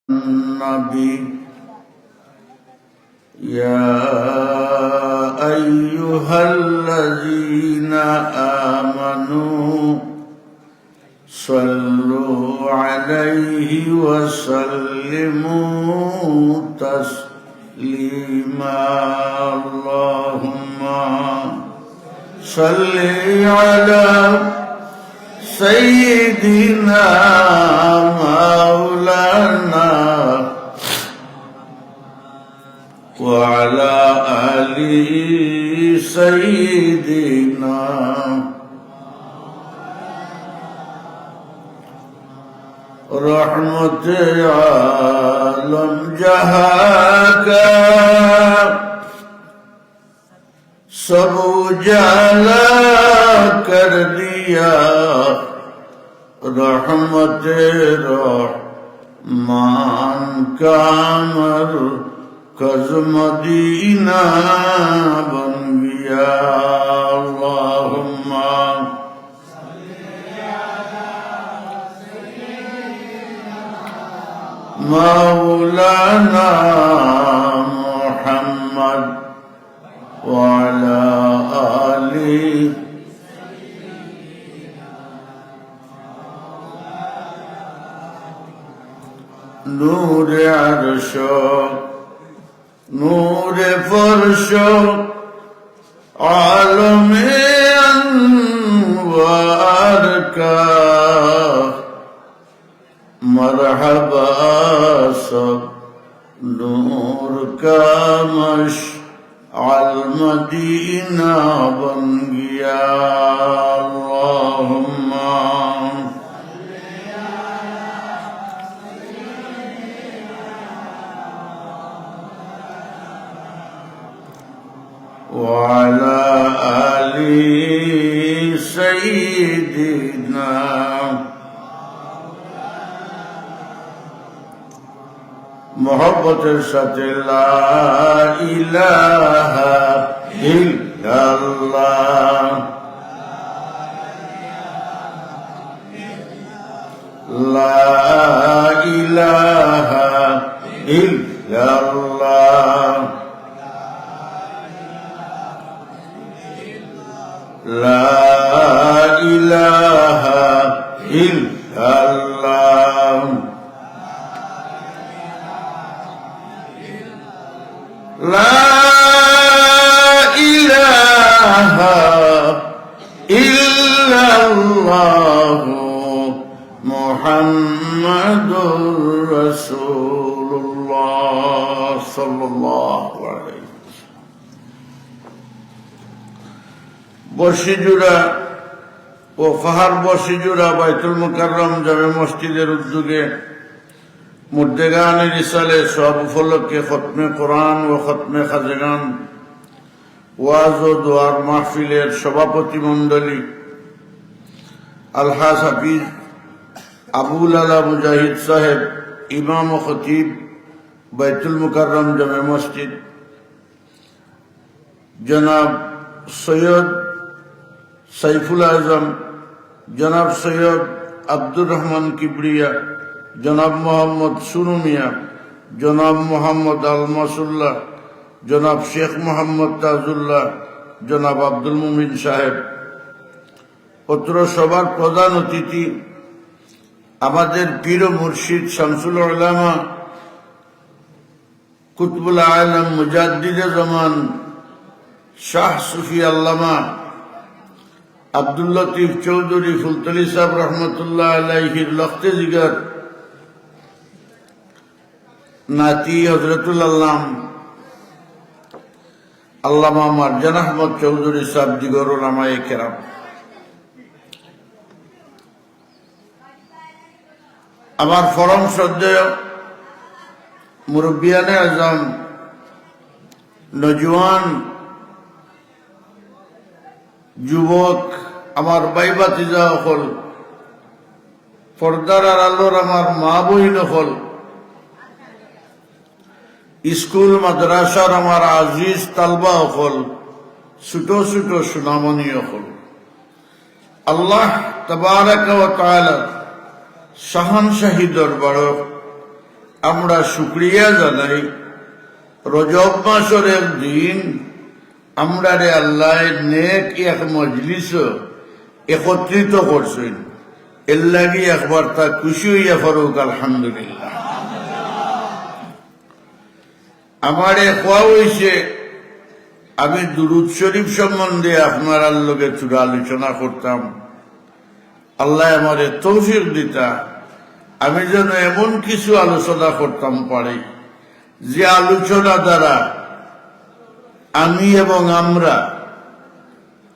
النبي يا أيها الذين آمنوا صلوا عليه وسلموا تسليما اللهم صل على سيدنا مولانا وعلى آل سيدنا رحمت عالم جہاں کا سب اجالا کر دیا رحمت رحمان کا مرکز مدینہ بن گیا اللہم مولانا محمد وعلى آله نور عرش نور فرش عالم انوار کا مرحبا سب نور کا مشعل مدینہ بن گیا اللہم وعلى آل سيدنا محبت سات لا إله إلا الله لا إله إلا الله لا إله إلا الله لا إله إلا الله محمد رسول الله صلى الله عليه বর্ষিজুড়া ও ফাহার বর্ষিজুড়া বাইতুল মুকাররম জামে মসজিদের উদ্যোগে মুর্দেগান রিসালে সব উপলক্ষে খতমে কোরআন ও খতমে খাজেগান ওয়াজ ও দোয়ার মাহফিলের সভাপতি মণ্ডলী আলহাজ হাফিজ আবুল আলা মুজাহিদ সাহেব ইমাম ও খতিব বাইতুল মুকাররম জামে মসজিদ জনাব সৈয়দ সাইফুল আজম জনাব সৈয়দ আব্দুর রহমান কিবরিয়া জনাব মোহাম্মদ সুনু মিয়া জনাব মোহাম্মদ আল মাসুল্লাহ জনাব শেখ মোহাম্মদ তাজুল্লাহ জনাব আব্দুল মুমিন সাহেব অত্র সবার প্রধান অতিথি আমাদের পীর ও মুর্শিদ শামসুল উলামা কুতুবুল আলম মুজাদ্দিদে জামান শাহ সুফি আল্লামা আব্দুল লতিফ চৌধুরী ফুলতলি সাহেব রহমতুল্লাহ আলাইহির লখতে জিগার নাতি হযরতুল আল্লাম আল্লামা মারজান আহমদ চৌধুরী সাহেব দিগর উলামায়ে কেরাম আমার পরম শ্রদ্ধেয় মুরব্বিয়ানে আজম নজওয়ান যুবক আমার ভাই ভাতিজা হল পর্দার আড়ালোর আমার মা বহিন হল স্কুল মাদ্রাসার আমার আজিজ তালবা হল ছোট ছোট সুনামনি হল আল্লাহ তাবারাক ওয়া তাআলা শাহানশাহী দরবার আমরা শুকরিয়া জানাই রজব মাসের একদিন আমরা রে আল্লাহ নেক এক মজলিস একত্রিত করছেন, এর লাগি একবার তা খুশি হইয়া ফারুক আলহামদুলিল্লাহ। আমারে কোয়া হয়েছে আমি দুরুদ শরীফ সম্বন্ধে আপনার লোকে চূড়া আলোচনা করতাম, আল্লাহ আমারে তৌফিক দিতা আমি যেন এমন কিছু আলোচনা করতাম পারি যে আলোচনা দ্বারা আমি এবং আমরা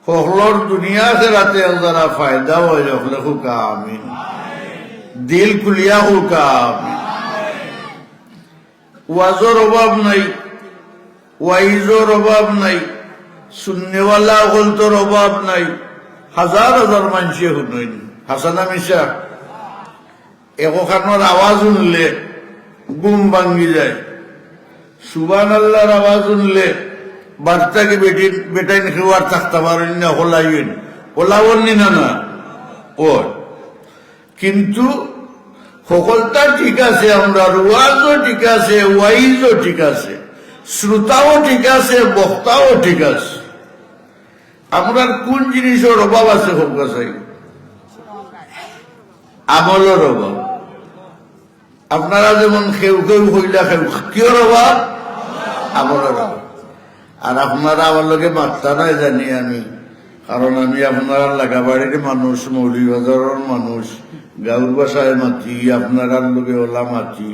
সকলের দুনিয়া খেরাতে যারা ফায়দা হয় হলে হুকা আমিন, দিল খুলিয়া হুকা আমিন। ওয়াজের অভাব নাই, ওয়াইজের অভাব নাই, শুননেওয়ালা হলতর অভাব নাই, হাজার হাজার মানুষে শুনইন হাসানা মিশা একখানোর আওয়াজ শুনলে গুম ভাঙ্গি যায়, সুবহানাল্লাহর আওয়াজ শুনলে বার্তাকে বেটাইন খেওয়ার থাকতে পারেন না, হোলাইন ওলাবন না না ওর। কিন্তু সকলটা ঠিক আছে, আমরা ওয়াজও ঠিক আছে, ওয়াইজও ঠিক আছে, শ্রোতাও ঠিক আছে, বক্তাও ঠিক আছে। আমরা কোন জিনিসের অভাব আছে হোক আছে? আমলের অভাব। আপনারা যেমন কেউ কেউ হইলা কেউ কিয়র অভাব? আমলের অভাব। আর আপনারা আমার লোকে মাত্রা নাই জানি আমি, কারণ আমি আপনারা লাগাবাড়ির মানুষ, মৌলিবাজারের মানুষ, গাঁর বাসায় মাতি, আপনারা লোকে ওলা মাতি,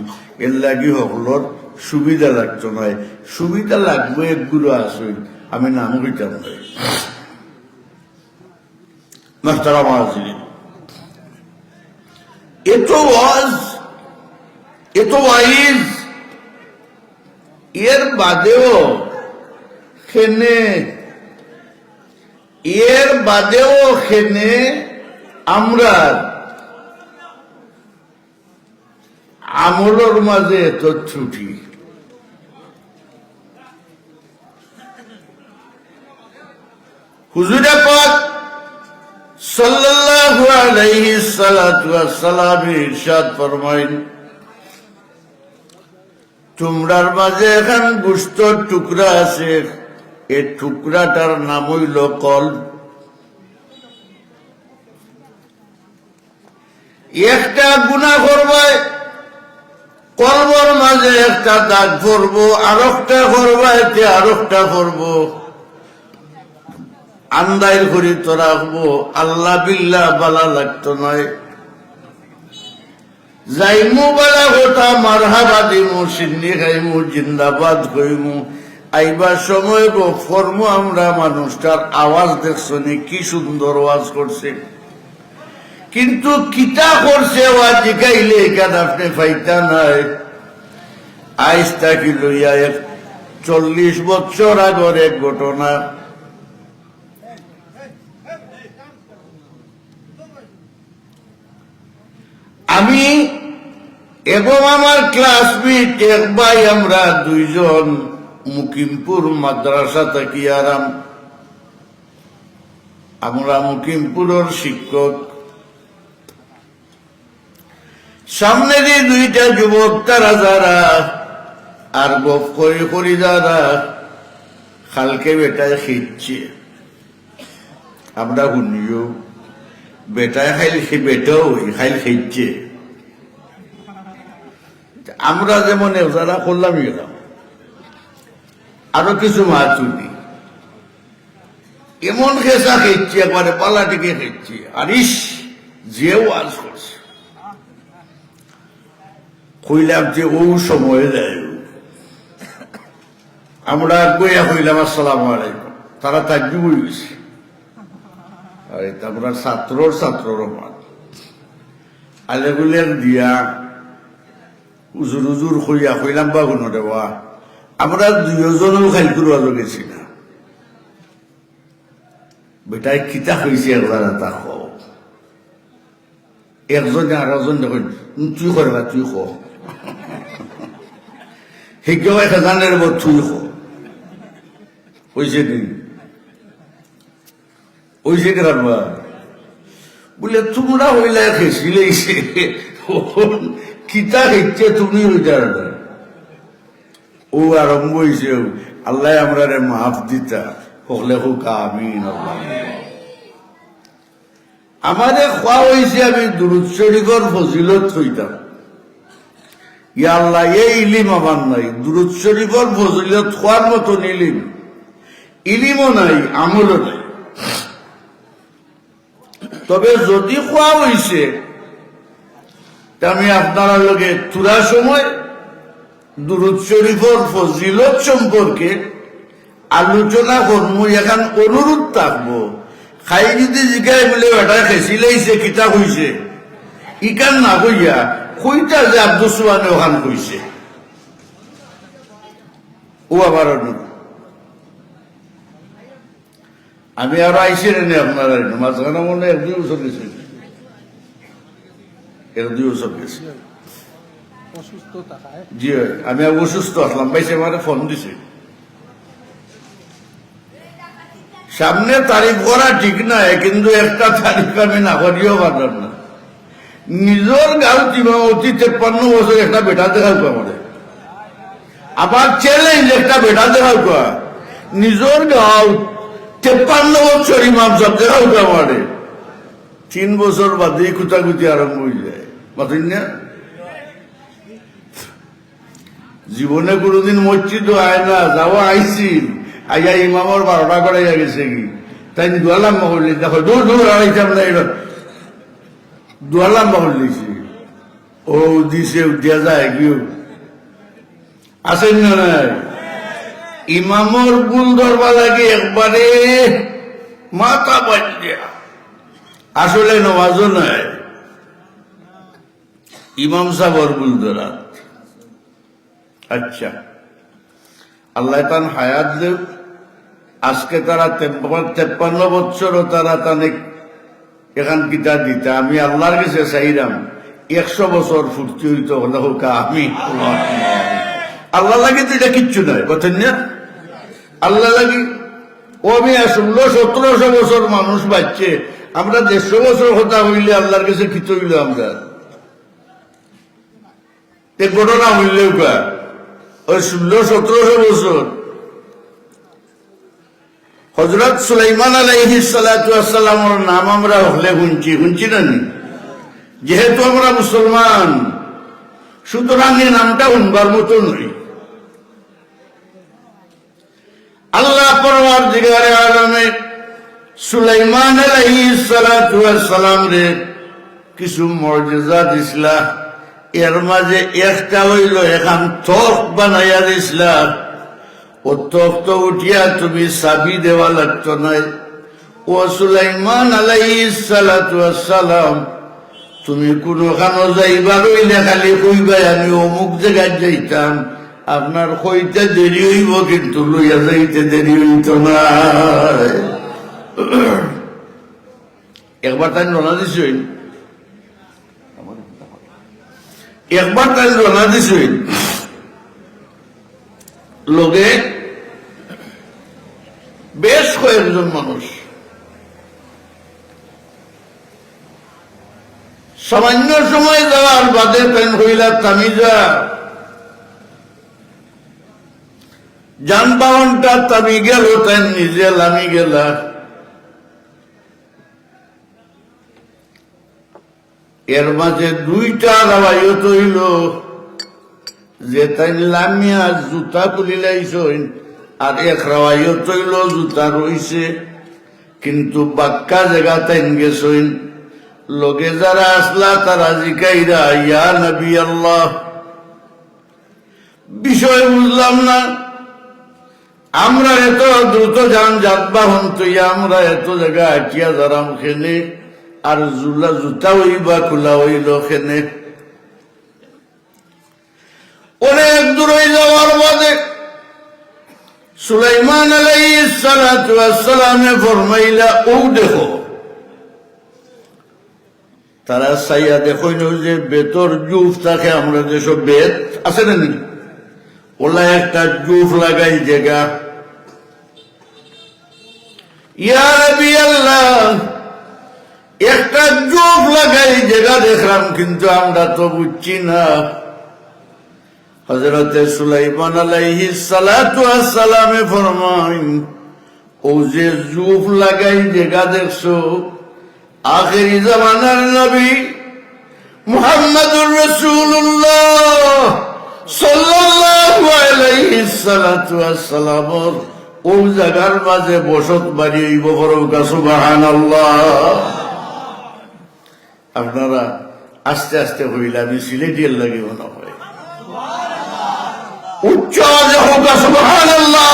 এর লাগি সকলের সুবিধা লাগতো নয়। সুবিধা লাগবে একগুলো আসুন, আমি নাম কইতাম নাই মাস্টার মাঝি। এত ওয়াজ, এত ওয়াইজ, এর বাদেও খেনে আমরা আমলের মাঝে এত ছুটি। হুজুরে পাক সাল্লাল্লাহু আলাইহি সাল্লাতু ওয়াস সালাম ইরশাদ ফরমাইন, তোমরার মাঝে এখন গোশতের টুকরা আছে, এই টুকরাটার নাম হইল কলব। একটা গুনাহ করবে, কলবর মাঝে একটা দাগ পড়বো, আরেকটা করবা এতে আরেকটা করবো, আন্দাইল করি তো রাখবো, আল্লাহ বিল্লাহ বালা লাগতো নয়। যাইমু বালা গোটা মারহাবা দিমু, সিন্নি খাইমু, জিন্দাবাদ কইমু, আইবার সময় গো ফরমু আমরা মানুষটার আওয়াজ দেখছনি কি সুন্দর ওয়াজ করছে, কিন্তু কিতা করছে ওয়াজ জিগাইলে এখানে আপনি ফাইতা নাই। আইস থাকি লইয়া 40 বছর আগর এক ঘটনা। আমি এবং আমার ক্লাসমেট এক ভাই, আমরা দুইজন মুকিমপুর মাদ্রাসা থাকি আরাম, আমরা মুকিমপুরের শিক্ষক। সামনে দিয়ে দুইটা যুবক তারা যারা আর গপ করি করি যারা খালকে বেটায় খিচ্ছে, আমরা শুনিও বেটায় খাইল বেটাও খাইল খেয়েছে। আমরা যেমন যারা করলাম গেলাম আরো কিছু মাতুনি, এমন খেসা খেয়েছে একবারে পালাটিকে খেয়েছে। আর ইস যে ওয়াজ করছে কইলাম যে ও সময় দেয়, আমরা গইয়া কইলাম আসসালামু আলাইকুম, তারা তাজ্জুব হয়ে গেছে। আর আমরা ছাত্রর মান আলেগুলের দিয়া উজুর উজুর কইয়া কইলাম বা কোনো দেওয়া, আমরা দুজনও খাইকুর বাজো গেছি না। বেটায় কিতা হয়েছে একবার তা খ, একজনে আরেকজন দেখুন তুই করবা তুই খ, শিক্ষক এখানের তুই খ হয়েছে দিন হয়েছে কেরানবা বলে তোমরা হইলে খেছিলেইছে কিতা হিচ্ছে তুমি ওইটার ও আরম্ভ হয়েছে আল্লাহ আমরা রে মাফ দিতা হলে হোক আমিন আমাদের খোয়া হয়েছে আমি দুরুদ শরীফের ফজিলত হইতাম ইয়া আল্লাহ এই ইলিম আমার নাই দুরুদ শরীফের ফজিলত খোয়ার মতন ইলিমও নাই আমলও নাই তবে যদি খোয়া হয়েছে আমি আপনারা লগে তুরা সময় দুরুদ শরীফের ফজিলত সম্পর্কে আলোচনা করবো এখন অনুরোধ থাকবো খাই যদি জিজ্ঞাসা বলে এটা খেসি লাইছে কিতাব হইছে ইকান না কইয়া কইটা যে আব্দুল সুবহানে ওখান কইছে ও আবার আমি আরো আইসি রে আপনারা মাঝখানে মনে হয় 1-2 বছর গেছে 1-2 বছর গেছে জি আমি অসুস্থ আসলাম পাইছে আমার ফোন দিছে সামনে তারিখ করা ঠিক নয় কিন্তু একটা তারিখ আমি না করিও পারলাম না নিজের গাল অতি 53 বছর একটা বেটা দেখাও আমার আবার চ্যালেঞ্জ একটা বেটা দেখাও নিজের গাও 53 বছর ইমাম সব দেখাও আমার 3 বছর বাদে কুতাকুতি আরম্ভ হয়ে যায় মাথিন না জীবনে কোনোদিন মসজিদ আয় না যাওয়া আইসি আইয়া ইমামর 12টা করে গেছে কি তাই দোয়া লাম্বা করলি দেখো দূর দূর আড়াইতাম না এটা দোয়া লাম্বা করলিছি ও দিছে উঠিয়া যায় কেউ আসেন না নাই ইমামর গুল ধরবা লাগে একবারে মাথা বাজিয়া আসলে নওয়াজও নাই ইমাম সাহর গুল ধরা আচ্ছা আল্লাহ তান হায়াত দেব আজকে তারা 53 বছরও তারা তানে এখান কিতা দিতে আমি আল্লাহর কাছে চাইলাম 100 বছর ফুর্তি হইতে হলে হোক আমি আল্লাহ লাগে তো এটা কিচ্ছু নয় কথা না আল্লাহ লাগি ও আমি 1600-1700 বছর মানুষ বাঁচছে আমরা 150 বছর হতা হইলে আল্লাহর কাছে কিত হইল আমরা ঘটনা হইলেও ওই 1600-1700 বছর হযরত সুলাইমান আলাইহিস সালাতু ওয়াস সালামের নাম আমরা হলে শুনছি না যেহেতু আমরা মুসলমান সুতরাং এই নামটা শুনবার মতো নয় আল্লাহ পরওয়ারদিগারে আলমে সুলাইমান আলাইহিস সালাতু ওয়াস সালাম রে কিছু মুজিজা দিছিলা এর মাঝে একটা হইল এখন তখ বানাইয়া দিছিলাম ও তখ তো উঠিয়া তুমি চাবি দেওয়া লাগতো নাই ও সুলাইমান আলাইহিস সালাতু ওয়াস সালাম তুমি কোনখানো যাইবার হইলে খালি কইবাই আমি অমুক জায়গায় যাইতাম আপনার কইতে দেরি হইব কিন্তু লইয়া যাইতে দেরি হইত না একবার তাই রওনা দিছই লোকে বেশ কয়েকজন মানুষ সামান্য সময় যাওয়ার বাদে পেন হইলা তামিজা যানবাহনটা তামি গেল তাই নিজে লামি গেলা এর মাঝে 2টা রাবায়ত হইল যে তাই লামিয়া জুতা তুলি লাইছেন আর এক রাবায়ত হইল জুতা রইছে কিন্তু বাক্কা জায়গা তাই গেছেন লোকে যারা আসলা তারা জিকাইরা ইয়া নবী আল্লাহ বিষয় বুঝলাম না আমরা এত দ্রুত যানবাহন তুইয়া আমরা এত জায়গা আটিয়া যারাম খেলে আর জুতা হইবা খোলা হইল খেনে অনেক দূর যাওয়ার বাদে সুলাইমান আলাইহিস সালাতু ওয়াস সালামে ফরমাইলা ও দেখো তারা সাইয়া দেখো যে বেতর জুফ থাকে আমরা যেসব বেত আছে না ওলা একটা জুফ লাগাই জায়গা ইয়া নবী আল্লাহ একটা জোক লাগাই জায়গা দেখলাম, কিন্তু আমরা তো বুঝছি না। হযরতে সুলাইমান আলাইহিস সালাতু ওয়াস সালামে ফরমান, ও যে জুফ লাগাই জায়গা দেখছো, আখিরি জামানার নবী মুহাম্মদুর রাসূলুল্লাহ সাল্লাল্লাহু আলাইহি সাল্লাতু ওয়াস সালাম ও জায়গার মাঝে বসত বাড়ি হইব। বড় সুবহানাল্লাহ। আপনারা আস্তে আস্তে হইলে আমি সিলেটিয়ার লাগে মনে হয় উচ্চ আওয়াজে হোক সুবহানাল্লাহ।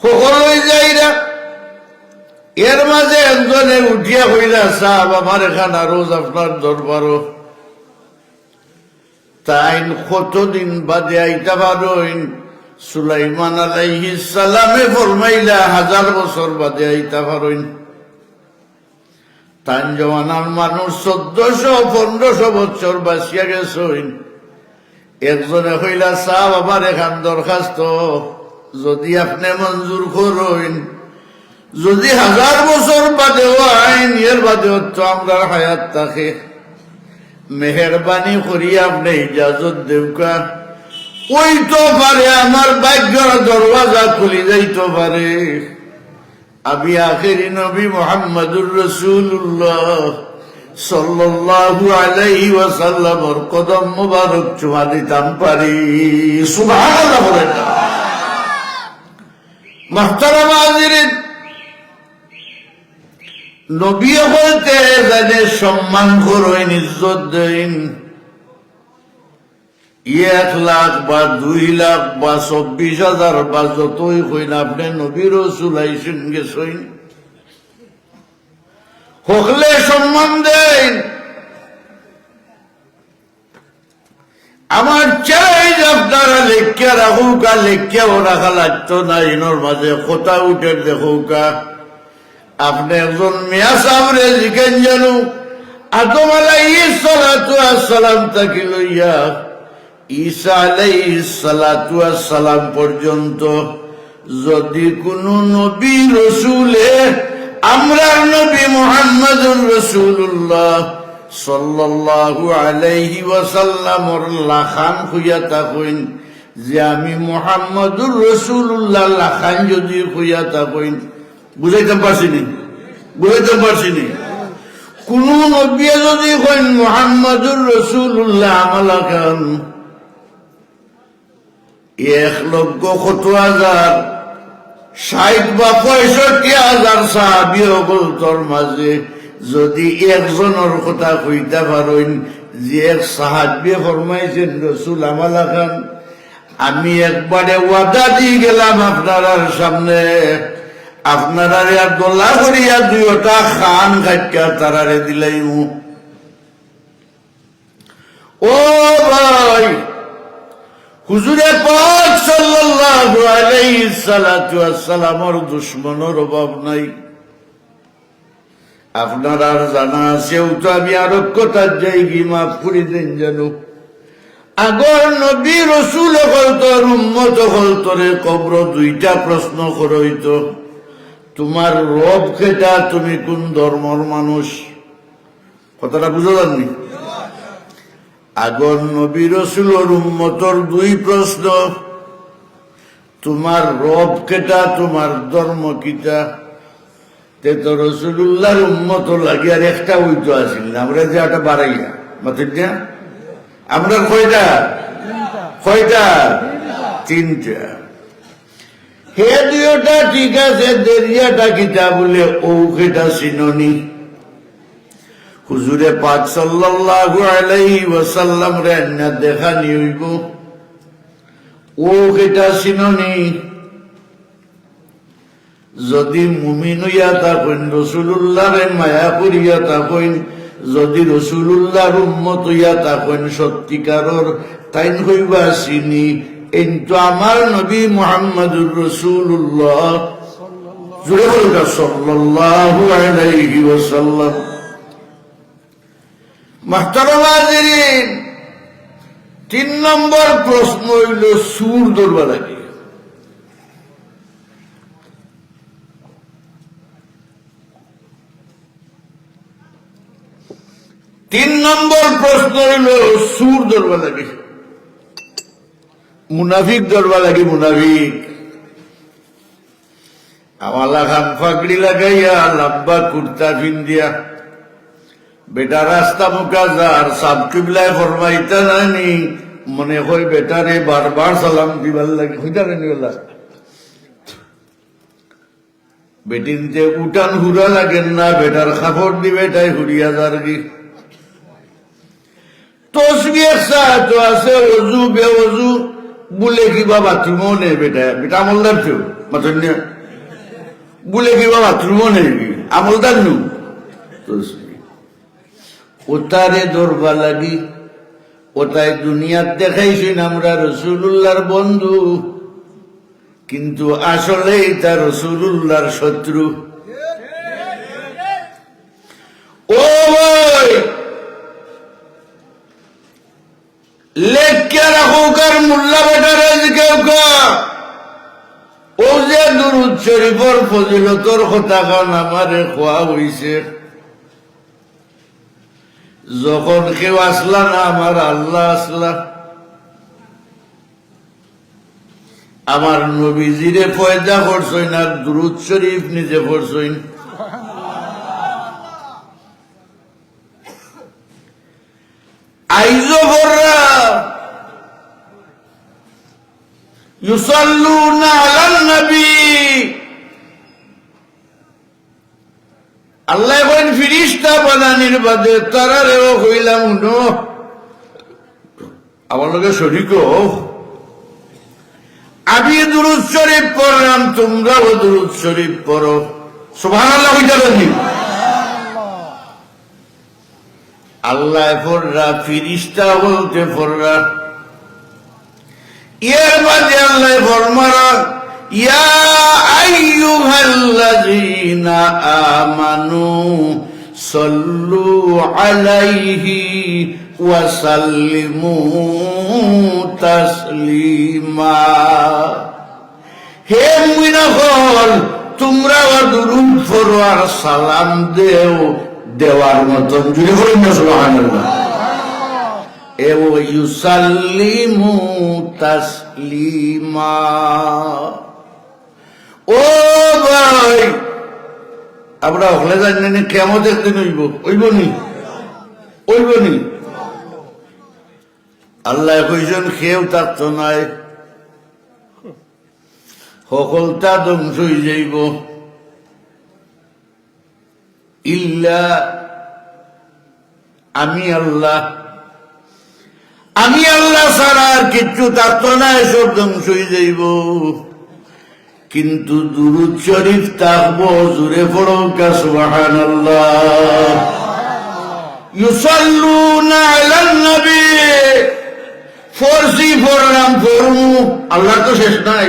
সকলেই যাইরা এর মাঝে একজনে উঠিয়া হইলা, সাহেব আমার এখানে রোজ আপনার দরবারও তাই কতদিন বাদে আইতা পারেন? সুলাইমান আলাইহিস সালামে ফরমাইলা 1000 বছর বাদে আইতা পারেন। তাই জমানার মানুষ 1400-1500 বছর বাঁচিয়া গেছেন। একজনে হইলা, সাহেব আমার এখান দরখাস্ত যদি আপনি মঞ্জুর করেন, যদি 1000 বছর বাদেও আইন এর বাদেও তো আমরা হায়াত থাকে, মেহরবানি করি আপনি ইজাজত দেউকা। ওই তো পারে আমার ভাগ্যের দরওয়াজা খুলি যাইতে পারে। আমি আখেরি নবী মুহাম্মদুর রাসূলুল্লাহ সাল্লাল্লাহু আলাইহি ওয়াসাল্লামের কদম মুবারক চুমা দিতাম পারি। সুবহানাল্লাহ বলেন না। মুহতারাম হাজিরিন, নবী বলতে যাদের সম্মান করেন, ইজ্জত দেন, 1 লাখ বা 2 লাখ বা 24,000 বা যতই হইন, আপনি নবী রাসূল আইসেন গেছেন, হকলে সম্মান দেন। আমার চাই আপনারা লেখিয়া রাখুকা, লেখিয়াও রাখা লাগতো না, ইনোর মাঝে কথা উঠে দেখুকা। আপনি একজন মিয়া সাহেবরে জিজ্ঞেন জানু, আদম আলাইহিস সালাতু ওয়াস সালাম থেকে লইয়া ঈসা আলাইহিস সালাতু ওয়াস সালাম পর্যন্ত যদি কোন নবী রাসূলে আমরার নবী মুহাম্মদুর রাসূলুল্লাহ সাল্লাল্লাহু আলাইহি ওয়াসাল্লামর লাখান খুইয়া থাকেন, যে আমি মুহাম্মদুর রাসূলুল্লাহ লাখান যদি খুইয়া থাকেন, বুঝাইতে পারছিনি? কোন নবী যদি কইন মুহাম্মদুর রাসূলুল্লাহ আমলা খান, 1,70,000 60 বা 65,000 সাহাবী হকলতর মাঝে যদি একজনের কথা কইতে পারেন যে এক সাহাবী ফরমাইছেন রাসূল আমলা খান, আমি একবারে ওয়াদা দিয়ে গেলাম আপনার সামনে, আপনারা দোলা করিয়া 2টা খান খাইকা তারারে দিলাইম। ও ভাই, হুজুরে পাক সাল্লাল্লাহু আলাইহি সাল্লাতু ওয়াস সালামের দুশমনের অভাব নাই। আপনার আর জানা আছেও তো, আমি আরো কথা যাই কি মাফ করে দেন জানো। আগর নবী রাসূল হলতর উম্মত হলতরে কবর 2টা প্রশ্ন করইত, তোমার রব কেটা, তুমি কোন ধর্মের মানুষ? কথাটা বুঝা যাননি? আগর নবী রাসূলের উম্মতর 2 প্রশ্ন, তোমার রব কেটা, তোমার ধর্ম কিটা। তে তো রাসূলুল্লাহর উম্মত লাগিয়ার একটা হইতো আসিল না, আমরা যে একটা বাড়াইয়া মাতেন না, আমরা কয়টা? 3টা। হে 2টা ঠিক আছে, দেরিয়াটা কিতা বলে ও কেটা চিননি। হুজুরে পাক সাল্লাল্লাহু আলাইহি ওয়াসাল্লাম রে না দেখা নিইব, ও কেটা চিননি। যদি মুমিন হইয়া থাকেন, রাসূলুল্লাহরে মায়া করিয়া থাকেন, যদি রাসূলুল্লাহর উম্মত হইয়া থাকেন সত্যিকারর, তাইন হইবা চিনি কিন্তু আমার নবী মুহাম্মদুর রাসূলুল্লাহ সাল্লাল্লাহু আলাইহি ওয়াসাল্লাম। মুহতারাম হাজিরিন, 3 নম্বর প্রশ্ন হইল সুর ধরবা লাগে। তিন নম্বর প্রশ্ন হইল সুর ধরবা লাগে, মুনাফিক ধরবা লাগে। মুনাফিক আমালা খান ফাগড়ি লাগাইয়া লম্বা কুর্তা পিন্দিয়া বেটা রাস্তা মুখা যার সাব কিবলায় ফরমাইতা নানি মনে হয় বেটারে বারবার সালাম দিবার লাগে। হইতা নানি বলা বেটিনতে উঠান হুরা লাগেন না, বেটার খাপড় দিবে তাই হুরিয়া যার কি তসবিহ তো আছে অজু বেঅজু বলে কিবা বাথরুমও নেই। বেটা বেটা আমলদার তো মাথন বলে কিবা বাথরুমও নেই, আমলদার নু তসবি ওতারে দরবা লাগি। ওটাই দুনিয়ার দেখাইছেন আমরা রসুল্লাহর বন্ধু, কিন্তু আসলে এটা রসুল্লাহর শত্রু। ও ভাই লেখকে রাখো কার মোল্লা বেটারে কেউ ও যে দুরুদ শরীফর ফজিলতর কথা কান আমারে খোয়া হইছে। যখন কেউ আসলা না আমার আল্লাহ আসলা, আমার নবীজিরে পয়দা করছইন আর দুরুদ শরীফ নিজে পড়ছইন। আইজো বর্রা ইউসাল্লুনা আলান নবী, আল্লাহ কইন ফিরিস্তা বানানির বাদে তারারেও কইলাম নো আমার লগে শরীক আমি দুরূদ শরীফ পড়লাম, তোমরাও দুরূদ শরীফ পড়ো। সুবহানাল্লাহ হইতে পারেন। আল্লাহ পড়রা ফিরিস্তা বলতে পড়রা এর মাঝে আল্লাহ ফরমারা ইয়া আইয়ুহাল্লাযীনা আমানু সাল্লু আলাইহি ওয়া সাল্লিমু তাসলিমা। হে মুমিনগণ তোমরা দুরূদ পড়ো আর সালাম দেও দেওয়ার মতন। জুড়ে বলুন না সুবহানাল্লাহ। ইউসাল্লিমু তাসলিমা। ও ভাই আমরা হলে জানি কেমন একদিন হইব, হইব নি আল্লাহ কইছেন কেউ থাকতো নাই, সকলটা ধ্বংস হয়ে যাইব ইল্লা আমি আল্লাহ। আমি আল্লাহ ছাড়া আর কিচ্ছু থাকতো না, এসব ধ্বংস হয়ে যাইব। কিন্তু দুরূদ শরীফ থাকবো। জোরে পড়ো সুবহানাল্লাহ। ইউসাল্লুনা আলান নবী ফরজি পড়লাম পড়মু, আল্লাহ তো শেষ নাই।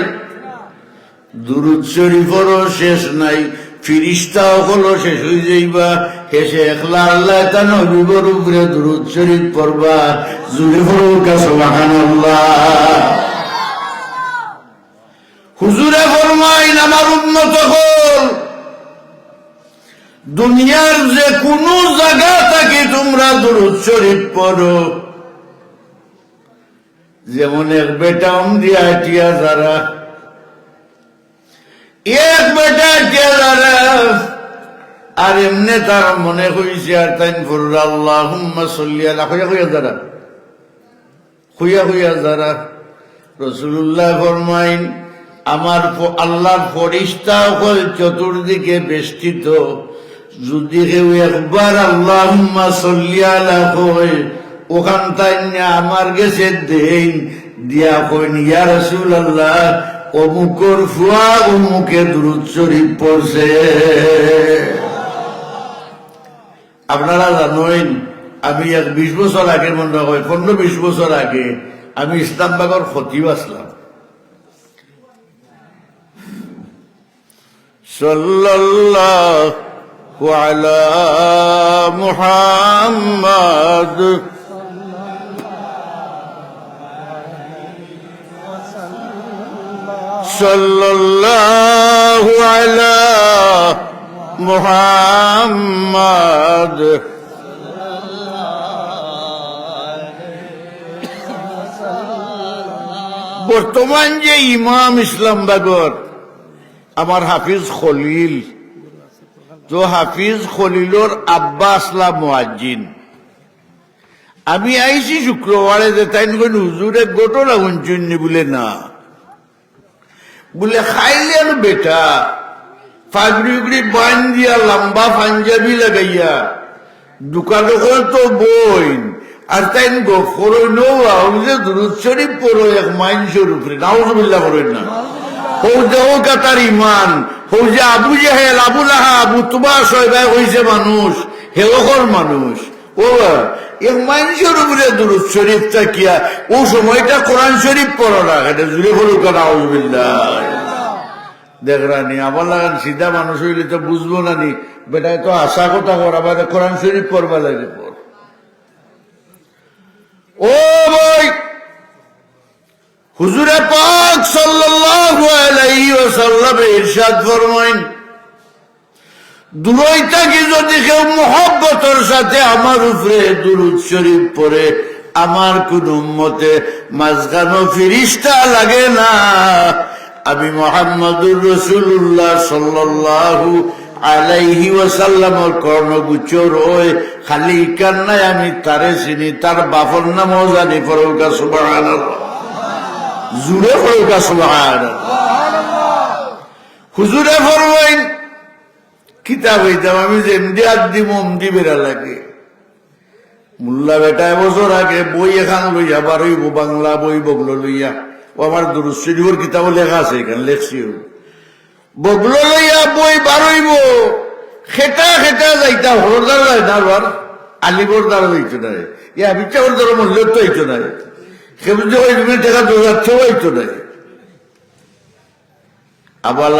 দুরূদ শরীফেরও শেষ নাই, ফিরিস্তাও হলো শেষ হয়ে যাইবা। হেসে একলা আল্লাহ তা নবীর উপরে দুরূদ শরীফ পড়বা। জোরে পড়ো সুবহানাল্লাহ। হুজুরে ফরমাইন আমার উম্মত হল দুনিয়ার যে কোনো জায়গা থেকে তোমরা দুরূদ শরীফ পড়ো। যেমন এক বেটা দিয়া টিয়া যারা, এক বেটা টিয়া যারা, আর এমনি তার মনে হয়েছে আর তাই পড়া আল্লাহুম্মা সাল্লি আলা হইয়া যারা, হইয়া যারা। রাসূলুল্লাহ ফরমাইন আমার আল্লাহর ফেরেশতা হল চতুর্দিকে বেষ্টিত। যদি কেউ একবার আল্লাহুম্মা সাল্লি আলা কয়, ওখান থেকে আমার কাছে দেন, দিয়া কইন ইয়া রাসূলুল্লাহ অমুকর ফুয়া অমুকে দুরূদ শরীফ পড়ছে। আপনারা জানেন আমি 20 বছর আগে, মনে হয় 15-20 বছর আগে আমি ইসলামবাগের খতিব আসলাম। সাল্লাল্লাহু আলা মুহাম্মাদ সাল্লাল্লাহু আলা মুহাম্মাদ বর্তমান যে ইমাম ইসলামবাগর আমার হাফিজ খলিল, তো হাফিজ খলিলর আব্বা আসলাম মুয়াজ্জিন। আমি আইছি শুক্রবারে যে তাই হুজুরে ঘটনা শুনছেন বলে না, বলে খাইলে আর বেটা ফাগড়ি উগড়ি বান দিয়া লম্বা পাঞ্জাবি লাগাইয়া দোকানে তো বইন আর তাই গফর যে দুরুদ শরীফ পড়ো এক মাইনসের উপরে নাউজুবিল্লাহ করেন না। হৌ দেহ কাতার ইমান, হৌ যে আবু জাহেল আবু লাহাব উতবা শয়বা হইছে মানুষ, হেলকর মানুষ। ও এক মাইনসের উপরে দুরুদ শরীফ তাকিয়া ও সময়টা কোরআন শরীফ পড়ো না, এটা জুড়ে বলুক নাউজুবিল্লাহ। দেখরানি আমার লাগান সিধা মানুষ হইলে তো বুঝবো না নি, বেটায় তো আশা কথা করা বাইরে কোরআন শরীফ পড়বা লাগে। ও ভাই, হুজুরে পাক সাল্লাল্লাহু আলাইহি ওয়াসাল্লাম ইরশাদ ফরমাইন, দূরই থাকি যদি কেউ মুহাব্বতের সাথে আমার উপরে দুরূদ শরীফ পড়ে, আমার কোন উম্মতে মাঝখানো ফিরিস্তা লাগে না। আমি মুহাম্মদুর রাসূলুল্লাহ সাল্লাল্লাহু আলাইহি ওয়াসাল্লামের কর্ণগুচ্ছ রয় খালি কান্নায় আমি তারে চিনি, তার বাপর নামও জানি। পড়ুকা সুবহানাল্লাহ, জুড়ে পড়ুকা সুবহানাল্লাহ। হুজুরে ফরমাইন কিতাব হইতাম আমি যেমদি আদি মমদি বেড়া লাগে। মোল্লা বেটা এবছর আগে বই এখান লইয়া বারইব, বাংলা বই বগলো লইয়া, ও আমার দুরূদ শরীফের কিতাবও লেখা আছে, এখানে লেখছি বগলো লইয়া বই বারইব, খেটা খেটা যাইতা হরদার যায় না, আবার আলিবর দ্বারা যাইতো না, ইয়া বিচার দ্বারা মূল্য তো হইতো না, সেবুজ টাকা দৌড়াচ্ছেও হইতো না। আবার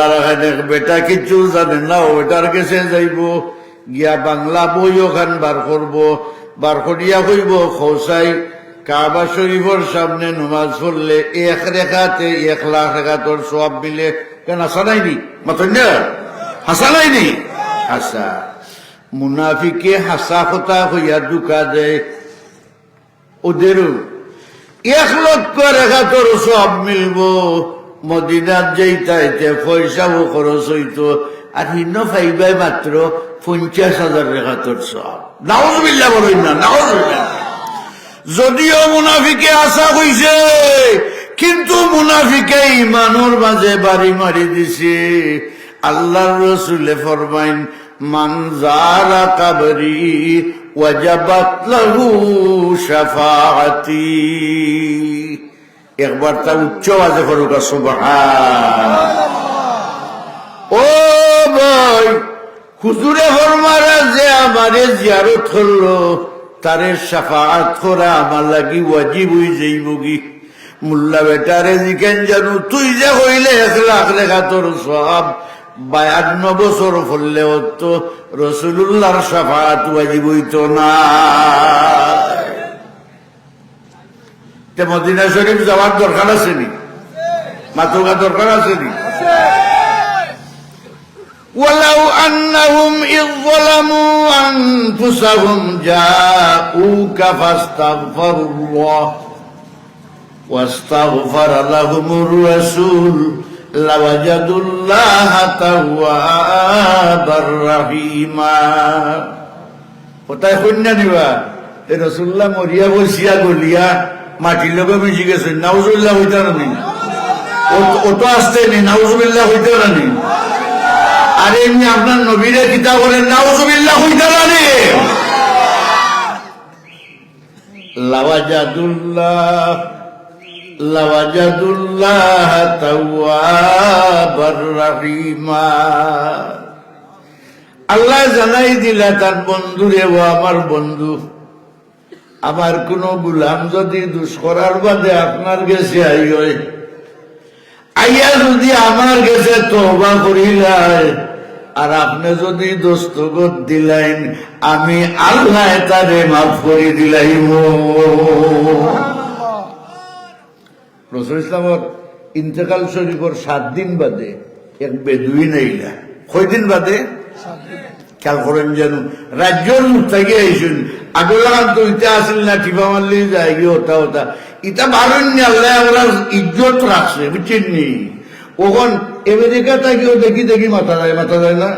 বেটা কিছু জানেন না, ও বেটার কাছে যাইব, গিয়া বাংলা বই ওখান বার করব, বার করিয়া কইব খোসাই কাবা শরীফের সামনে নমাজ পড়লে 1 রেখাতে 1 লাখ রেখাতর সওয়াব মিলে। কেন হাসা নাইনি? মাতন না হাসা নাইনি? হাসা। মুনাফিকে হাসা কথা হইয়া ঢুকা দেয়, ওদেরও 1 লক্ষ রেখাতর সওয়াব মিলব। মদিনার যেইতে পয়সাও খরচ হইতো, আর হিন্ন ফাইবাই মাত্র 50,000 রেখাতর সওয়াব। নাউজুবিল্লাহ বলেন না, নাউজুবিল্লাহ। যদিও মুনাফিকে আশা হইছে, কিন্তু মুনাফিকে ইমানের মাঝে বাড়ি মারি দিছে। আল্লাহর রাসূলে ফরমাইন, মান যারা কবরি ওয়াজাবাত লাহু শাফাআতি। একবার তা উচ্চ আওয়াজে করুক সুবহানাল্লাহ। ও ভাই, হুজুরে ফরমারা যে আমারে জিয়ারত করলো, তারে শাফাআত করা আমার লাগি ওয়াজিব হই যাইবগি। মোল্লা বেটারে জিকেন জানু, তুই যে হইলে 1 লাখ রেখা তোর সওয়াব 52 বছর হলেও তো রাসূলুল্লাহর শাফাআত ওয়াজিব হইতো না। তে মদিনা শরীফ যাওয়ার দরকার আছে নি? মাতুকা দরকার আছে নি? ولو أنهم إذ ظلموا أنفسهم جاءوك فاستغفروا الله واستغفر لهم الرسول لوجدوا الله توابا رحيما। কোথায় কন্যা নিবা? এ রাসূলুল্লাহ মরিয়া বসিয়া গলিয়া মাটির লগে মিশে গেছে। নাউজুবিল্লাহ হইতে না নি? ও তো আসতে নি, নাউজুবিল্লাহ হইতে না নি? আরে এমনি আপনার নবীরে কিতাব বলেন, নাউজুবিল্লাহ হইতে না নি? লাওয়াজাদুল্লাহ তাওয়াবার রহিমা। আল্লাহ জানাই দিলা তার বন্ধুরে, ও আমার বন্ধু, আমার কোন গুলাম যদি দুষ করার বাদে আপনার কাছে আইয়া যদি আমার কাছে তওবা করিলাই, আর আপনি যদি দস্তখত দিলেন, আমি আল্লাহ তারে মাফ করে দিলাইম। রাসূল ইসলামের ইন্তেকাল শরীফের 7 দিন বাদে এক বেদুইন আইলা। কয়দিন বাদে? খেয়াল করেন যেন রাজ্যর মুখ থেকে আইসুন আগলান তো ইটা আসিল না টিপা মারলে যায় গিয়ে ওটা ওটা ইটা বারণনি আল্লাহ আমরা ইজ্জত রাখছে বুঝছেন নি ওখন আমেরিকা থেকেও দেখি দেখি মাথা যায় না